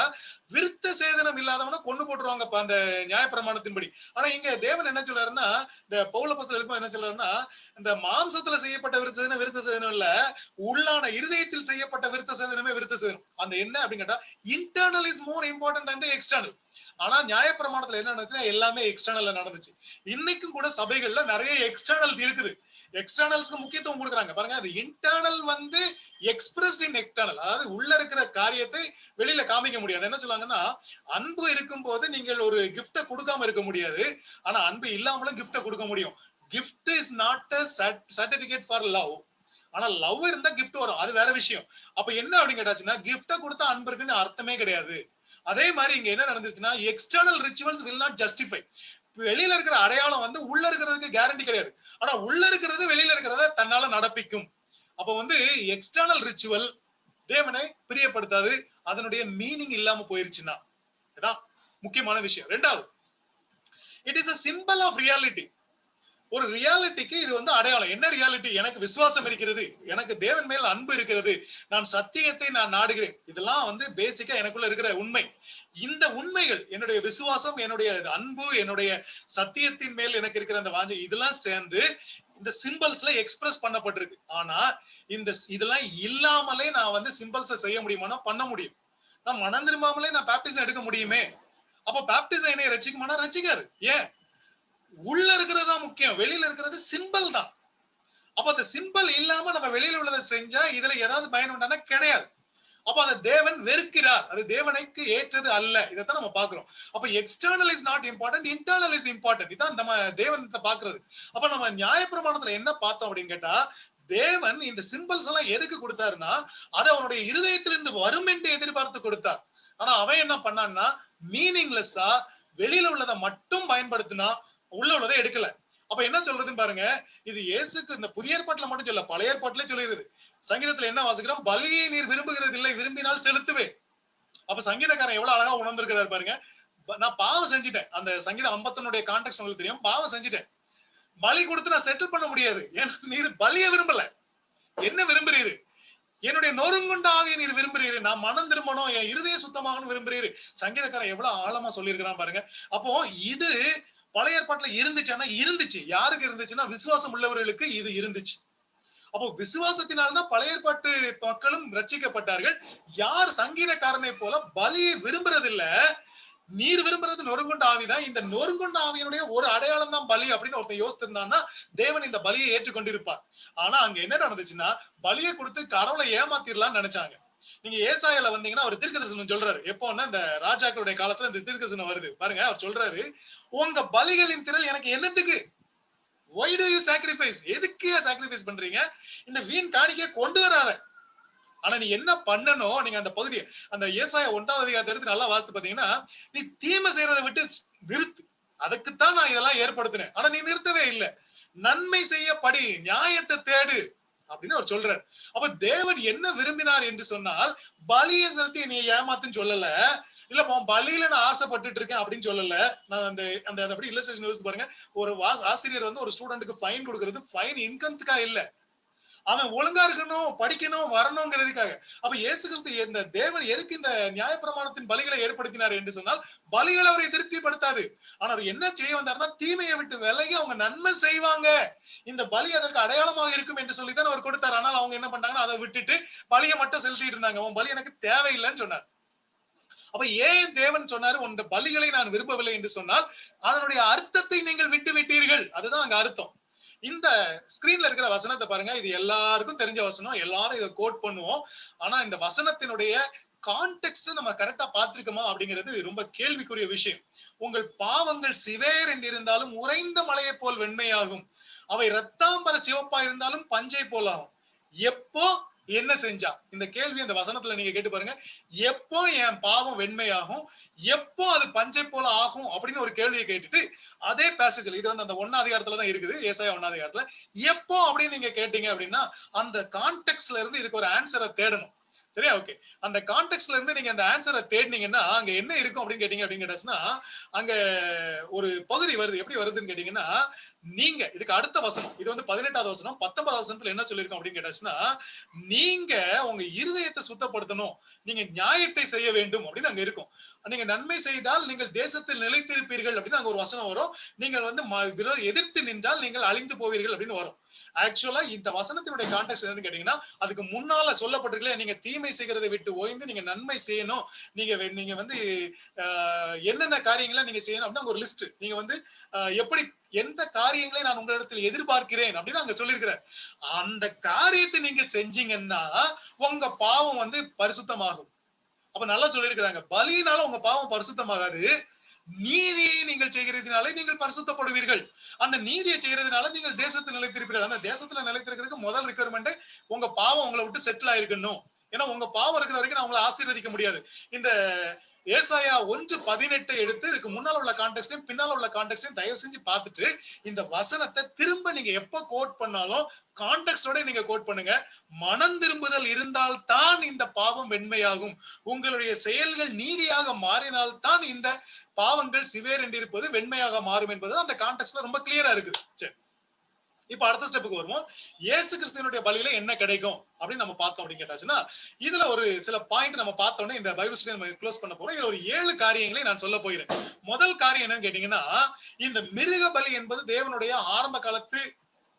விருத்த சேதனம் இல்லாதவன கொண்டு போட்டுருவாங்க அந்த நியாயப்பிரமாணத்தின்படி. ஆனா இங்க தேவன் என்ன சொல்றாருன்னா, இந்த பவுலப்போஸ்தலர் எழுதும்போது என்ன சொல்றாருன்னா, இந்த மாம்சத்துல செய்யப்பட்ட விருத்த சேதனம் இல்ல, உள்ளான இருதயத்தில் செய்யப்பட்ட விருத்த சேதனமே விருத்த சேதனம். அந்த என்ன அப்படின்னு கேட்டா internal is more important and external. ஆனா நியாயப்பிரமாணத்துல என்ன நடந்துச்சுன்னா எல்லாமே எக்ஸ்டர்னல்ல நடந்துச்சு. இன்னைக்கும் கூட சபைகள்ல நிறைய எக்ஸ்டர்னல் இருக்குது. எக்ஸ்டர்னல்ஸ்க்கு முக்கியத்துவம் கொடுக்குறாங்க பாருங்க. அது இன்டர்னல் எக்ஸ்பிரஸ்ட் இன் எக்ஸ்டர்னல். அதாவது உள்ள இருக்கிற காரியத்தை வெளியில காமிக்க முடியாது. என்ன சொல்லுவாங்கன்னா, அன்பு இருக்கும் போது நீங்கள் ஒரு கிஃப்ட கொடுக்காம இருக்க முடியாது, ஆனா அன்பு இல்லாமலும் கிஃப்ட கொடுக்க முடியும். Gift is not a certificate for love. ஆனா லவ் இருந்தா கிஃப்ட் வரும், அது வேற விஷயம். அப்ப என்ன அப்படின்னு கேட்டாச்சுன்னா, கிஃப்ட கொடுத்தா அன்பு இருக்குன்னு அர்த்தமே கிடையாது. அதே மாதிரி இங்க என்ன நடந்துச்சுன்னா, external rituals will not justify. வெளியில இருக்கிற அடையாளம் உள்ள இருக்கிறதுக்கு கேரண்டி கிடையாது. ஆனா உள்ள இருக்கிறது வெளியில இருக்கிறத தன்னால நடப்பிக்கும். அப்ப எக்ஸ்டர்னல் ரிச்சுவல் தேவனை பிரியப்படுத்தாது, அதனுடைய மீனிங் இல்லாம போயிருச்சுன்னா. இதான் முக்கியமான விஷயம். ரெண்டாவது, it is a symbol of reality. ஒரு ரியாலிட்டிக்கு இது அடையாளம். என்ன ரியாலிட்டி? எனக்கு விசுவாசம் இருக்கிறது, எனக்கு தேவன் மேல் அன்பு இருக்கிறது, நான் சத்தியத்தை நான் நாடுகிறேன். இதெல்லாம் பேசிக்கா எனக்குள்ள இருக்கிற உண்மை. இந்த உண்மைகள், என்னுடைய விசுவாசம், என்னுடைய அன்பு, என்னுடைய சத்தியத்தின் மேல் எனக்கு இருக்கிற அந்த வாஞ்சை, இதெல்லாம் சேர்ந்து இந்த சிம்பிள்ஸ்ல எக்ஸ்பிரஸ் பண்ணப்பட்டிருக்கு. ஆனா இதெல்லாம் இல்லாமலே நான் சிம்பிள்ஸை செய்ய முடியுமானா பண்ண முடியும். நான் மனம் திரும்பாமலே நான் பேப்டிசம் எடுக்க முடியுமே. அப்ப பேப்டிசம் என்னை ரசிக்குமானா ரசிக்காது. ஏன்? உள்ள இருக்கிறது தான் முக்கியம், வெளியில இருக்கிறது சிம்பிள் தான். அப்ப அந்த சிம்பிள் இல்லாம நம்ம வெளியில உள்ளதை செஞ்சா இதுல ஏதாவது பயன் உண்டானா கிடையாது. அப்ப அந்த தேவன் வெறுக்கிறார், அது தேவனுக்கு ஏற்றது அல்ல. இதைத்தான் நம்ம பாக்குறோம். அப்ப external is not important, internal is important. இதான் நம்ம தேவனத்தை பாக்குறது. அப்ப நம்ம நியாயப்பிரமாணத்துல என்ன பார்த்தோம் அப்படின்னு கேட்டா, தேவன் இந்த சிம்பிள்ஸ் எல்லாம் எதுக்கு கொடுத்தாருன்னா, அது அவனுடைய இருதயத்திலிருந்து வரும் என்று எதிர்பார்த்து கொடுத்தார். ஆனா அவன் என்ன பண்ணான்னா, மீனிங்லெஸ்ஸா வெளியில உள்ளதை மட்டும் பயன்படுத்தினா, உள்ள உள்ளதை எடுக்கல. அப்ப என்ன சொல்றதுன்னு பாருங்க. இது இயேசுக்கு இந்த புதிய ஏற்பாட்டுல மட்டும் சொல்ல, பழைய ஏற்பாட்டிலே சொல்லிடுது. சங்கீதத்துல என்ன வாசிக்கிறோம்? பலியை நீர் விரும்புகிறது இல்லை, விரும்பினால் செலுத்துவே. அப்ப சங்கீதக்காரன் எவ்வளவு அழகா உணர்ந்திருக்கிறாரு பாருங்க. நான் பாவம் செஞ்சுட்டேன். அந்த சங்கீதம் 51 கான்டெக்ட் உங்களுக்கு தெரியும். பாவம் செஞ்சுட்டேன், பலி கொடுத்து நான் செட்டில் பண்ண முடியாது. ஏன்னா நீர் பலியை விரும்பல. என்ன விரும்புறீரு? என்னுடைய நொறுங்குண்ட ஆவியை நீர் விரும்புறீரு. நான் மனம் திரும்பணும், என் இருதய சுத்தமாகணும் விரும்புறீரு. சங்கீதக்காரன் எவ்வளவு ஆழமா சொல்லியிருக்கிறான் பாருங்க. அப்போ இது பழைய ஏற்பாட்டுல இருந்துச்சுன்னா இருந்துச்சு. யாருக்கு இருந்துச்சுன்னா விசுவாசம் உள்ளவர்களுக்கு இது இருந்துச்சு. அப்போ விசுவாசத்தினால்தான் பழைய ஏற்பாட்டு மக்களும் ரட்சிக்கப்பட்டார்கள். யார் சங்கீதக்காரனை போல பலியை விரும்புறது இல்ல, நீர் விரும்புறது நொறுங்குண்ட ஆவிதான். இந்த நொறுங்குண்ட ஆவியினுடைய ஒரு அடையாளம் தான் பலி அப்படின்னு ஒருத்தன் யோசித்திருந்தான்னா தேவன் இந்த பலியை ஏற்றுக்கொண்டிருப்பார். ஆனா அங்க என்ன நடந்துச்சுன்னா, பலியை கொடுத்து கடவுளை ஏமாத்திரலாம்னு நினைச்சாங்க. நீங்க ஏசாயால வந்தீங்கன்னா அவர் தீர்க்கதரிசனம் சொல்றாரு. எப்போன்னா இந்த ராஜாக்களுடைய காலத்துல இந்த தீர்க்கதரிசனம் வருது பாருங்க. அவர் சொல்றாரு, உங்க பலிகளின் திரள் எனக்கு என்னத்துக்கு? why do you sacrifice? எதுக்கு சாக்ரிஃபைஸ் பண்றீங்க? இந்த வீண் காணிக்கையை கொண்டு வராத. ஆனா நீ என்ன பண்ணணும்? நீங்க அந்த பகுதியை, அந்த ஏசாயா 1வது அதிகாரத்தை எடுத்து நல்லா வாசித்து பாத்தீங்கன்னா, நீ தீமை செய்யறதை விட்டு நிறுத்து. அதுக்குத்தான் நான் இதெல்லாம் ஏற்படுத்தினேன். ஆனா நீ நிறுத்தவே இல்லை. நன்மை செய்ய படி, நியாயத்தை தேடு அப்படின்னு அவர் சொல்றாரு. அப்ப தேவன் என்ன விரும்பினார் என்று சொன்னால், பலியை செலுத்தி நீ ஏமாத்துன்னு சொல்லல, இல்ல பலியில நான் ஆசைப்பட்டுட்டு இருக்கேன் அப்படின்னு சொல்லல. நான் அந்த அந்த அப்படி இல்லஸ்ட்ரேஷன் யோசிச்சு பாருங்க. ஒரு ஆசிரியர் ஒரு ஸ்டூடெண்ட்டுக்கு ஃபைன் கொடுக்கறது ஃபைன் இன்கம்த்துக்காக இல்ல, அவன் ஒழுங்கா இருக்கணும், படிக்கணும், வரணுங்கிறதுக்காக. அப்ப இயேசு கிறிஸ்து இந்த தேவன் எதுக்கு இந்த நியாயப்பிரமாணத்தின் பலிகளை ஏற்படுத்தினார் என்று சொன்னால், பலிகள் அவரை திருப்திப்படுத்தாது. ஆனா அவர் என்ன செய்ய வந்தாருன்னா, தீமையை விட்டு விலகி அவங்க நன்மை செய்வாங்க, இந்த பலி அதற்கு அடையாளமாக இருக்கும் என்று சொல்லித்தான் அவர் கொடுத்தார். ஆனால் அவங்க என்ன பண்ணாங்கன்னா, அதை விட்டுட்டு பலியை மட்டும் செலுத்திட்டு இருந்தாங்க. உன் பலி எனக்கு தேவையில்லைன்னு சொன்னார். அப்ப ஏன் தேவன் சொன்னாரு, உன் பலிகளை நான் விரும்பவில்லை என்று சொன்னால், அதனுடைய அர்த்தத்தை நீங்கள் விட்டு விட்டீர்கள். அதுதான் அங்க அர்த்தம். இந்த ஸ்கிரீன்ல இருக்கிற வசனத்தை பாருங்க. இது எல்லாருக்கும் தெரிஞ்ச வசனம், எல்லாரும் இதை கோட் பண்ணுவோம். ஆனா இந்த வசனத்தினுடைய கான்டெக்ஸ்ட் நம்ம கரெக்டா பார்த்திருக்கோமா அப்படிங்கிறது ரொம்ப கேள்விக்குரிய விஷயம். உங்கள் பாவங்கள் சிவேர் என்று இருந்தாலும் உறைந்த மலையை போல் வெண்மையாகும், அவை ரத்தாம்பர சிவப்பா இருந்தாலும் பஞ்சை போலாகும். எப்போ என்ன செஞ்சா? இந்த கேள்வி அந்த வசனத்துல நீங்க கேட்டு பாருங்க. எப்போ என் பாவம் வெண்மையாகும்? எப்போ அது பஞ்சை போல ஆகும்? அப்படின்னு ஒரு கேள்வியை கேட்டுட்டு, அதே பேசேஜ்ல இது வந்து அந்த 1 அதிகாரத்துல தான் இருக்குது. ஏசாயா 1 அதிகாரத்துல. எப்போ அப்படின்னு நீங்க கேட்டீங்க அப்படின்னா, அந்த கான்டெக்ஸ்ட்ல இருந்து இதுக்கு ஒரு ஆன்சர தேடணும். சரியா? ஓகே. அந்த கான்டெக்ஸ்ட்ல இருந்து நீங்க அந்த ஆன்சர தேடினீங்கன்னா, அங்க என்ன இருக்கும் அப்படின்னு கேட்டீங்க அப்படின்னு கேட்டாச்சுன்னா, அங்க ஒரு பகுதி வருது. எப்படி வருதுன்னு கேட்டீங்கன்னா, நீங்க இதுக்கு அடுத்த வசனம். இது வந்து 18வது வசனம். 19வது வசனத்துல என்ன சொல்லியிருக்கோம் அப்படின்னு கேட்டாச்சுன்னா, நீங்க உங்க இருதயத்தை சுத்தப்படுத்தணும். நீங்க நியாயத்தை செய்ய வேண்டும் அப்படின்னு அங்க இருக்கும். நீங்க நன்மை செய்தால் நீங்கள் தேசத்தில் நிலைத்திருப்பீர்கள் அப்படின்னு அங்க ஒரு வசனம் வரும். நீங்கள் வந்து எதிர்த்து நின்றால் நீங்கள் அழிந்து போவீர்கள் அப்படின்னு வரும். ஆக்சுவலா இந்த வசனத்தினுடைய கான்டெக்ட் என்னன்னு கேட்டீங்கன்னா, அதுக்கு முன்னால சொல்லப்பட்டிருக்கல, நீங்க தீமை செய்கிறதை விட்டு ஓய்ந்து நீங்க நன்மை செய்யணும். நீங்க வந்து என்னென்ன காரியங்களை நீங்க செய்யணும் அப்படின்னு ஒரு லிஸ்ட். நீங்க வந்து எப்படி எந்த காரியங்களை நான் உங்களிடத்தில் எதிர்பார்க்கிறேன் அப்படின்னு அங்க சொல்லியிருக்கிறேன். அந்த காரியத்தை நீங்க செஞ்சீங்கன்னா உங்க பாவம் வந்து பரிசுத்தமாகும். அப்ப நல்லா சொல்லியிருக்கிறாங்க. பலியினால உங்க பாவம் பரிசுத்தமாகாது. நீதியை நீங்கள் செய்கிறதுனால நீங்கள் பரிசுத்தப்படுவீர்கள். அந்த நீதியை செய்யறதுனால நீங்கள் தேசத்தில் நிலைத்திருப்பீர்கள். அந்த தேசத்துல நிலைத்திருக்கிறதுக்கு முதல் ரிக்வயர்மெண்ட் உங்க பாவம் உங்களை விட்டு செட்டில் ஆயிருக்கணும். ஏன்னா உங்க பாவம் இருக்கிற வரைக்கும் நான் உங்களை ஆசீர்வதிக்க முடியாது. இந்த ஏசாயா 1:18 எடுத்து இதுக்கு முன்னால உள்ள கான்டெக்ஸ்டையும் பின்னால உள்ள கான்டெக்ஸ்டையும் தயவு செஞ்சு பார்த்துட்டு இந்த வசனத்தை திரும்ப நீங்க எப்ப கோட் பண்ணாலும் கான்டெக்ஸ்டோட நீங்க கோட் பண்ணுங்க. மனம் திரும்புதல் இருந்தால் தான் இந்த பாவம் வெண்மையாகும். உங்களுடைய செயல்கள் நீதியாக மாறினால் தான் இந்த பாவங்கள் சிவேர் என்றிருப்பது வெண்மையாக மாறும் என்பது அந்த கான்டெக்ஸ்ட்ல ரொம்ப கிளியரா இருக்குது. சரி, இப்ப அடுத்த ஸ்டெப்புக்கு வருவோம். இயேசு கிறிஸ்துவினுடைய பலியில என்ன கிடைக்கும் அப்படின்னு நம்ம பார்த்தோம் அப்படின்னு கேட்டாச்சுன்னா, இதுல ஒரு சில பாயிண்ட் நம்ம பார்த்தோன்னே இந்த பைபிள் ஸ்டடி நம்ம க்ளோஸ் பண்ண போறோம். இதுல ஒரு 7 காரியங்களை நான் சொல்ல போகிறேன். முதல் காரியம் என்னன்னு கேட்டீங்கன்னா, இந்த மிருக பலி என்பது தேவனுடைய ஆரம்ப காலத்து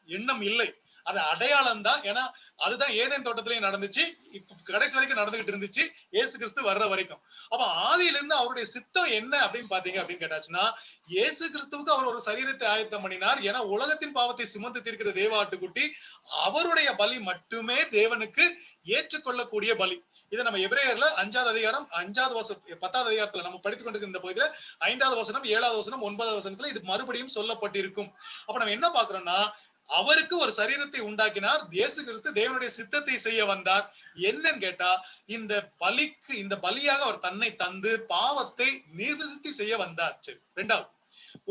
எண்ணம் இல்லை. அது அடையாளம் தான். ஏன்னா அதுதான் ஏதேன் தோட்டத்திலேயே நடந்துச்சு. இப்ப கடைசி வரைக்கும் நடந்துகிட்டு இருந்துச்சு. இயேசு கிறிஸ்து வர்ற வரைக்கும். அப்ப ஆதியிலிருந்து அவருடைய சித்தம் என்ன அப்படின்னு பாத்தீங்க அப்படின்னு கேட்டாச்சுன்னா, இயேசு கிறிஸ்துவுக்கு அவர் ஒரு சரீரத்தை ஆயத்தம் பண்ணினார். ஏன்னா உலகத்தின் பாவத்தை சுமந்து தீர்க்கிற தேவ ஆட்டுக்குட்டி அவருடைய பலி மட்டுமே தேவனுக்கு ஏற்றுக்கொள்ளக்கூடிய பலி. இதை நம்ம எபிரேயர்ல 5வது அதிகாரம் 5வது வசனம் 10வது அதிகாரத்துல நம்ம படித்துக் கொண்டிருக்கிற இந்த பகுதியில 5வது வசனம் 7வது வசனம் 9வது வசனத்துல இது மறுபடியும் சொல்லப்பட்டிருக்கும். அப்ப நம்ம என்ன பாக்குறோம்னா, அவருக்கு ஒரு சரீரத்தை உண்டாக்கினார். இயேசு கிறிஸ்து தேவனுடைய சித்தத்தை செய்ய வந்தார். என்னன்னு கேட்டா, இந்த பலியாக அவர் தன்னை தந்து பாவத்தை நிவர்த்தி செய்ய வந்தார். சரி, 2வது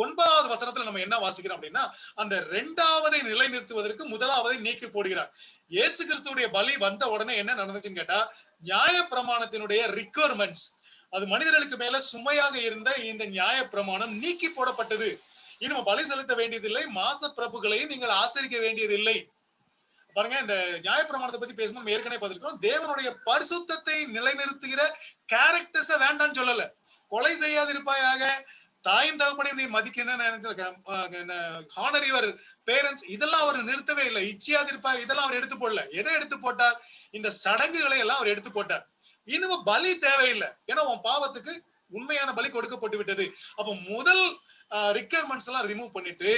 9வது வசனத்துல நம்ம என்ன வாசிக்கிறோம் அப்படின்னா, அந்த 2வதை நிலைநிறுத்துவதற்கு 1வதை நீக்கி போடுகிறார். இயேசு கிறிஸ்துடைய பலி வந்த உடனே என்ன நடந்துச்சுன்னு கேட்டா, நியாய பிரமாணத்தினுடைய ரிக்வயர்மெண்ட்ஸ், அது மனிதர்களுக்கு மேல சுமையாக இருந்த இந்த நியாய பிரமாணம் நீக்கி போடப்பட்டது. இன்னும் பலி செலுத்த வேண்டியதில்லை, மாச பிரபுகளை நீங்கள் ஆசரிக்க வேண்டியதில்லை. பாருங்க, இந்த நியாயப்பிரமாணத்தை பத்தி பேசும்போது ஏற்கனவே பார்த்திருக்கோம். தேவனுடைய பரிசுத்தத்தை நிலைநிறுத்துகிற கேரக்டர்ஸ வேண்டாம்னு சொல்லல. கொலை செய்யாதிருப்பாயாக, தாயும் தகப்பனையும் நீ மதிக்கணும்னு ஹானர் யுவர் பேரண்ட்ஸ், இதெல்லாம் அவர் நிறுத்தவே இல்லை. இச்சியாதிருப்பாக, இதெல்லாம் அவர் எடுத்து போடல. எதை எடுத்து போட்டார்? இந்த சடங்குகளை எல்லாம் அவர் எடுத்து போட்டார். இன்னும் பலி தேவையில்லை. ஏன்னா உன் பாவத்துக்கு உண்மையான பலி கொடுக்கப்பட்டு விட்டது. அப்ப முதல் ரிக்வயர்மெண்ட்ஸ் எல்லாம் ரிமூவ் பண்ணிட்டு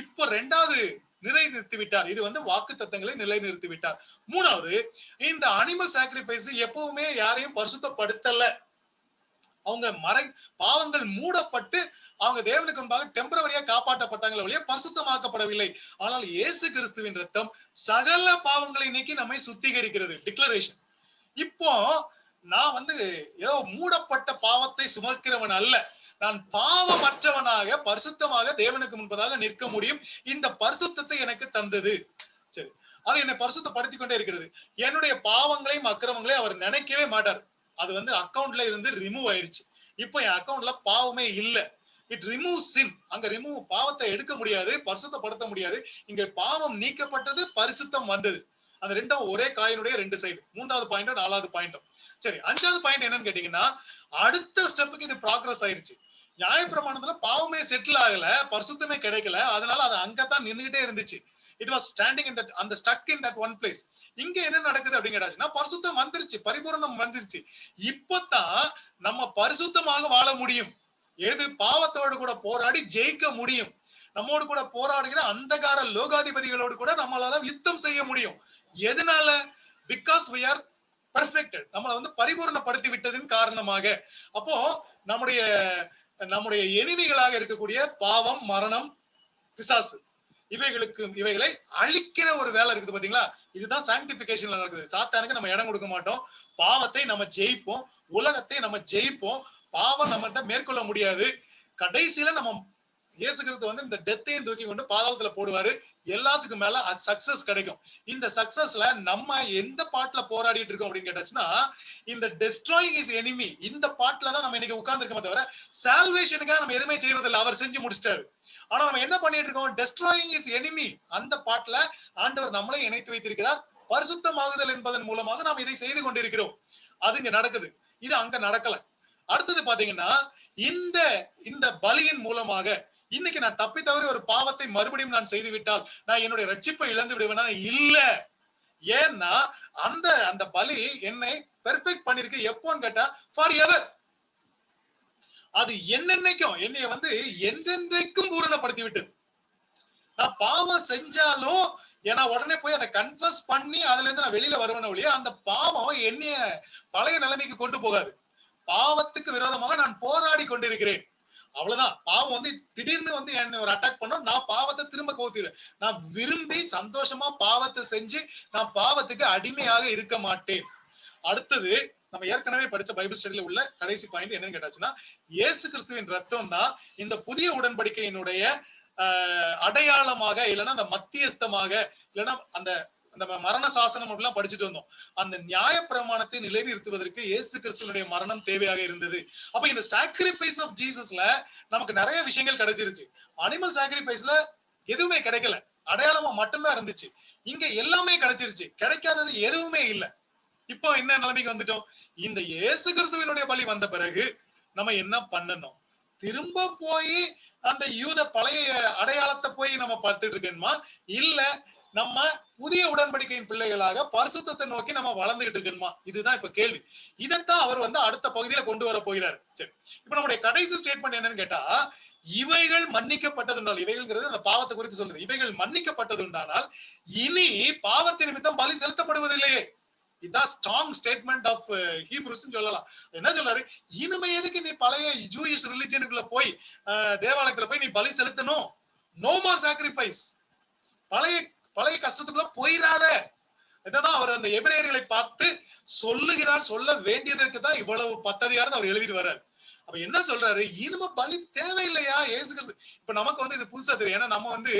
இப்ப 2வது நிலைநிறுத்தி விட்டார். இது வந்து வாக்கு தத்தங்களை நிலைநிறுத்தி விட்டார். 3வது, இந்த அனிமல் சாக்ரிஃபைஸ் எப்பவுமே யாரையும் பரிசுத்தப்படுத்தல. அவங்க பாவங்கள் மூடப்பட்டு அவங்க தேவனுக்கு முன்பாக டெம்பரவரியா காப்பாற்றப்பட்டாங்களே ஒழிய பரிசுத்தமாக்கப்படவில்லை. ஆனால் இயேசு கிறிஸ்துவின் ரத்தம் சகல பாவங்களை நீக்கி நம்மை சுத்திகரிக்கிறது. டிக்ளரேஷன். இப்போ நான் வந்து ஏதோ மூடப்பட்ட பாவத்தை சுமக்கிறவன் அல்ல. நான் பாவமற்றவனாக பரிசுத்தமாக தேவனுக்கு முன்பதாக நிற்க முடியும். இந்த பரிசுத்தத்தை எனக்கு தந்தது. சரி, அது என்னை பரிசுத்தப்படுத்திக் கொண்டே இருக்கிறது. என்னுடைய பாவங்களையும் அக்கிரமங்களையும் அவர் நினைக்கவே மாட்டார். அது வந்து அக்கௌண்ட்ல இருந்து ரிமூவ் ஆயிருச்சு. இப்போ என் அக்கௌண்ட்ல பாவமே இல்ல. இட் ரிமூவ் சின். அங்க ரிமூவ், பாவத்தை எடுக்க முடியாது, பரிசுத்தப்படுத்த முடியாது. இங்க பாவம் நீக்கப்பட்டது, பரிசுத்தம் வந்தது. அந்த ரெண்டும் ஒரே காயினுடைய 2 சைடு. 3வது பாயிண்ட் 4வது பாயிண்ட். சரி, 5வது பாயிண்ட் என்னன்னு கேட்டீங்கன்னா, அடுத்த ஸ்டெப்புக்கு இது ப்ராக்ரஸ் ஆயிருச்சு. நியாயப்பிரமாணத்துல பாவமே செட்டில் ஆகல, பரிசுத்தமே கிடைக்கல. அதனால அது அங்கதான் நின்றுகிட்டே இருந்துச்சு. It was standing in that, அந்த stuck in that one place. இங்க என்ன நடக்குது அப்படின்னு கேட்டாச்சுன்னா, பரிசுத்தம் வந்துருச்சு, பரிபூரணம் வந்துருச்சு. இப்பதான் நம்ம பரிசுத்தமாக வாழ முடியும். எது பாவத்தோடு கூட போராடி ஜெயிக்க முடியும். நம்மோடு கூட போராடுகிற அந்தகார லோகாதிபதிகளோடு கூட நம்மளால யுத்தம் செய்ய முடியும். எதனால? Because we are perfected. நம்மளை வந்து பரிபூர்ணப்படுத்தி விட்டதின் காரணமாக. அப்போ நம்முடைய எனிமிகளாக இருக்கக்கூடிய பாவம், மரணம், பிசாசு, இவைகளை அழிக்கிற ஒரு வேலை இருக்குது பாத்தீங்களா? இதுதான் சாங்டிபிகேஷன்ல நடக்குது. சாத்தானுக்கு நம்ம இடம் கொடுக்க மாட்டோம். பாவத்தை நம்ம ஜெயிப்போம், உலகத்தை நம்ம ஜெயிப்போம். பாவம் நம்மகிட்ட மேற்கொள்ள முடியாது. கடைசியில நம்ம இயேசு கிறிஸ்து வந்து இந்த டெத்தையும் தூக்கி கொண்டு பாதாளத்துல போடுவாரு. எல்லாத்துக்கும் மேல சக்சஸ் கிடைக்கும். இந்த சக்சஸ்ல நம்ம எந்த பாட்டுல போராடிட்டு இருக்கோம் அப்படின்னு கேட்டாச்சுன்னா, இந்த டெஸ்ட்ராயிங் இஸ் எனிமி இந்த பாட்டுல தான் நம்ம இன்னைக்கு உட்கார்ந்து இருக்கோமே தவிர சால்வேஷனுக்காக நம்ம எதுவுமே செய்யறது இல்லை. அவர் செஞ்சு முடிச்சிட்டாரு. ஆனா நம்ம என்ன பண்ணிட்டு இருக்கோம்? டெஸ்ட்ராயிங் இஸ் எனிமி அந்த பாட்டுல ஆண்டவர் நம்மளை இணைத்து வைத்திருக்கிறார். பரிசுத்தமாகுதல் என்பதன் மூலமாக நாம் இதை செய்து கொண்டிருக்கிறோம். அது இங்க நடக்குது. இது அங்க நடக்கல. அடுத்தது பாத்தீங்கன்னா, இந்த பலியின் மூலமாக இன்னைக்கு நான் தப்பி தவறி ஒரு பாவத்தை மறுபடியும் நான் செய்து விட்டால் நான் என்னுடைய ரட்சிப்பை இழந்து விடுவேனா? இல்ல. ஏன்னா அந்த பலி என்னை பெர்ஃபெக்ட் பண்ணிருக்கு. எப்போன்னு கேட்டா ஃபார் எவர். அது என்னென்னைக்கும் என்னைய வந்து என்றென்றைக்கும் பூரணப்படுத்தி விட்டது. நான் பாவம் செஞ்சாலும் ஏன்னா உடனே போய் அதை கன்ஃபஸ் பண்ணி அதுல இருந்து நான் வெளியில வருவேன் ஒழிய அந்த பாவம் என்னைய பழைய நிலைமைக்கு கொண்டு போகாது. பாவத்துக்கு விரோதமாக நான் போராடி கொண்டிருக்கிறேன். அவ்வளவுதான். பாவம் வந்து திடீர்னு வந்து என்ன ஒரு அட்டாக் பண்ணோம், நான் பாவத்தை திரும்ப கவுத்திடுவேன். நான் விரும்பி சந்தோஷமா பாவத்தை செஞ்சு நான் பாவத்துக்கு அடிமையாக இருக்க மாட்டேன். அடுத்தது நம்ம ஏற்கனவே படிச்ச பைபிள் ஸ்டடியில உள்ள கடைசி பாயிண்ட் என்னன்னு கேட்டாச்சுன்னா, இயேசு கிறிஸ்துவின் ரத்தம் தான் இந்த புதிய உடன்படிக்கையினுடைய அடையாளமாக, இல்லைன்னா அந்த மத்தியஸ்தமாக, இல்லைன்னா அந்த மரண சாசனம் அப்படிலாம் படிச்சுட்டு வந்தோம். அந்த நியாய பிரமாணத்தை நிலைநிறுத்துவதற்கு இயேசு கிறிஸ்துவனுடைய மரணம் தேவையாக இருந்தது. அப்ப இந்த சாக்ரிஃபைஸ் ஆஃப் ஜீசஸ்ல நமக்கு நிறைய விஷயங்கள் கிடைச்சிருச்சு. அனிமல் சாக்ரிஃபைஸ்ல எதுவுமே கிடைக்கல, அடையாளமா மட்டும்தான் இருந்துச்சு. இங்க எல்லாமே கிடைச்சிருச்சு, கிடைக்காதது எதுவுமே இல்லை. இப்போ என்ன நிலைமைக்கு வந்துட்டோம்? இந்த இயேசு கிறிஸ்துவினுடைய பலி வந்த பிறகு நம்ம என்ன பண்ணணும்? திரும்ப போய் அந்த யூத பழைய அடையாளத்தை போய் நம்ம பார்த்துட்டு இருக்கணுமா? இல்ல நம்ம புதிய உடன்படிக்கையின் பிள்ளைகளாக பரிசுத்தத்தை நோக்கி நம்ம வளர்ந்துகிட்டு இருக்கணுமா? இதுதான் இப்ப கேள்வி. இதைத்தான் அவர் வந்து அடுத்த பகுதியில கொண்டு வர போகிறார். சரி, இப்ப நம்முடைய கடைசி ஸ்டேட்மெண்ட் என்னன்னு கேட்டா, இவைகள் மன்னிக்கப்பட்டதுண்டால், இவைகள்ங்கிறது அந்த பாவத்தை குறித்து சொல்லுது. இவைகள் மன்னிக்கப்பட்டதுண்டானால் இனி பாவத்தின் நிமித்தம் பலி செலுத்தப்படுவதில்லையே. இதுதான் ஸ்ட்ராங் ஸ்டேட்மெண்ட் ஆஃப் ஹீப்ரூஸ் சொல்லலாம். என்ன சொல்றாரு? இனிமே எதுக்கு நீ பழைய ஜூயிஷ் ரிலிஜனுக்குள்ள போய் தேவாலயத்துல போய் நீ பலி செலுத்தணும்? No more sacrifice. பழைய கஷ்டத்துக்குள்ள போயிடாத. இதான் அவர் அந்த எபிரேயர்களை பார்த்து சொல்லுகிறார். சொல்ல வேண்டியதற்கு தான் இவ்வளவு 10 அதிகாரம் அவர் எழுதிட்டு வர்றாரு. அப்ப என்ன சொல்றாரு? இனிமே பலி தேவையில்லையா? இயேசு கிறிஸ்து இப்ப நமக்கு வந்து இது புதுசா தெரியும். ஏன்னா நம்ம வந்து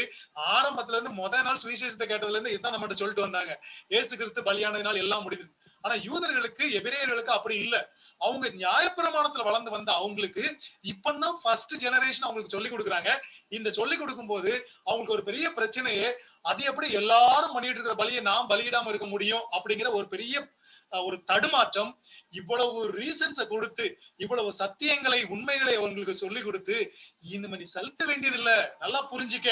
ஆரம்பத்துல இருந்து முதல் நாள் சுவிசேஷத்தை கேட்டதுல இருந்து இதுதான் நம்மகிட்ட சொல்லிட்டு வந்தாங்க, இயேசு கிறிஸ்து பலியானதுனால எல்லாம் முடியுது. ஆனா யூதர்களுக்கு, எபிரேயர்களுக்கு அப்படி இல்ல. அவங்க நியாயப்பிரமாணத்துல வளர்ந்து வந்த அவங்களுக்கு இப்பதான் ஃபர்ஸ்ட் ஜெனரேஷன் அவங்களுக்கு சொல்லி கொடுக்குறாங்க. இந்த சொல்லி கொடுக்கும் போது அவங்களுக்கு ஒரு பெரிய பிரச்சனையே, அது எப்படி எல்லாரும் பண்ணிட்டு இருக்கிற பலியை நாம் பலியிடாம இருக்க முடியும் அப்படிங்கிற ஒரு பெரிய ஒரு தடுமாற்றம். இவ்வளவு ரீசன்ஸ கொடுத்து, இவ்வளவு சத்தியங்களை, உண்மைகளை அவங்களுக்கு சொல்லி கொடுத்து, இனிமே நீ செலுத்த வேண்டியது இல்ல, நல்லா புரிஞ்சுக்க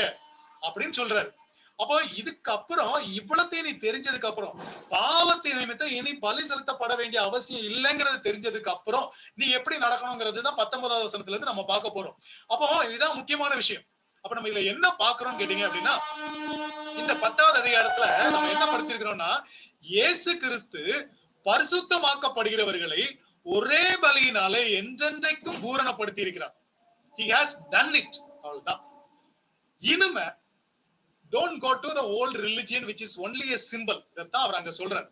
அப்படின்னு சொல்றாரு. அப்போ இதுக்கப்புறம் இவ்வளத்தையும் நீ தெரிஞ்சதுக்கு அப்புறம் பாவத்தை நிமித்தம் இனி பலி செலுத்தப்பட வேண்டிய அவசியம் இல்லைங்கிறது தெரிஞ்சதுக்கு அப்புறம் நீ எப்படி நடக்கணுங்கிறது தான் 19வது வசனத்துல இருந்து நம்ம பார்க்க போறோம். அப்போ இதுதான் முக்கியமான விஷயம். அப்ப நம்ம இதுல என்ன பாக்குறோம்னு கேட்டீங்க அப்படின்னா, இந்த 10வது அதிகாரத்துல நம்ம என்ன படுத்திருக்கிறோம்னா, இயேசு கிறிஸ்து பரிசுத்தமாக்கப்படுகிறவர்களை ஒரே பலியினாலே என்றென்றைக்கும் பூரணப்படுத்தி இருக்கிறார். He has done it. அவ்வளவுதான். இனிமே don't go to the old religion which is only a symbol. இதான் அவர் அங்க சொல்றார்.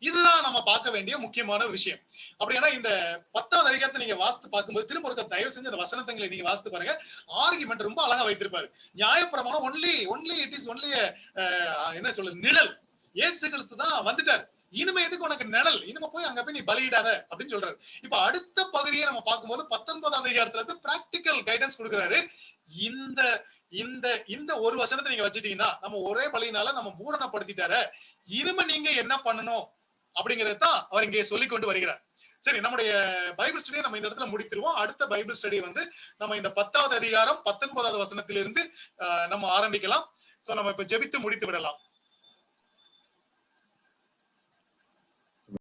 இதுதான் நம்ம பார்க்க வேண்டிய முக்கியமான விஷயம். அப்படின்னா இந்த 10வது அதிகாரத்தை நீங்க வாசித்து பார்க்கும்போது திரும்ப ஒரு தயவு செஞ்சு அந்த வசனங்களை நீங்க வாசித்து பாருங்க. ஆர்குமெண்ட் ரொம்ப அழகா வைத்திருப்பாரு. நியாயப்பிரமாணம் ஒன்லி இட் இஸ் ஒன்லி என்ன சொல்றது, நிழல். இயேசு கிறிஸ்து தான் வந்துட்டார். இனிமே எதுக்கு உனக்கு நிழல்? இனிமே போய் அங்க போய் நீ பலியிடாத அப்படின்னு சொல்றாரு. இப்ப அடுத்த பகுதியை நம்ம பார்க்கும்போது 19வது அதிகாரத்துல இருந்து பிராக்டிக்கல் கைடன்ஸ் கொடுக்குறாரு. இந்த ஒரு வசனத்தை நீங்க வச்சுட்டீங்கன்னா, நம்ம ஒரே பலியினால நம்ம பூரணப்படுத்திட்டார, இனிமே நீங்க என்ன பண்ணணும் அப்படிங்கறதான் அவர் இங்கே சொல்லி கொண்டு வருகிறார். சரி, நம்முடைய பைபிள் ஸ்டடியை நம்ம இந்த இடத்துல முடித்துருவோம். அடுத்த பைபிள் ஸ்டடி வந்து நம்ம இந்த 10வது அதிகாரம் 19வது வசனத்திலிருந்து நம்ம ஆரம்பிக்கலாம். சோ நம்ம இப்ப ஜெபித்து முடித்து விடலாம்.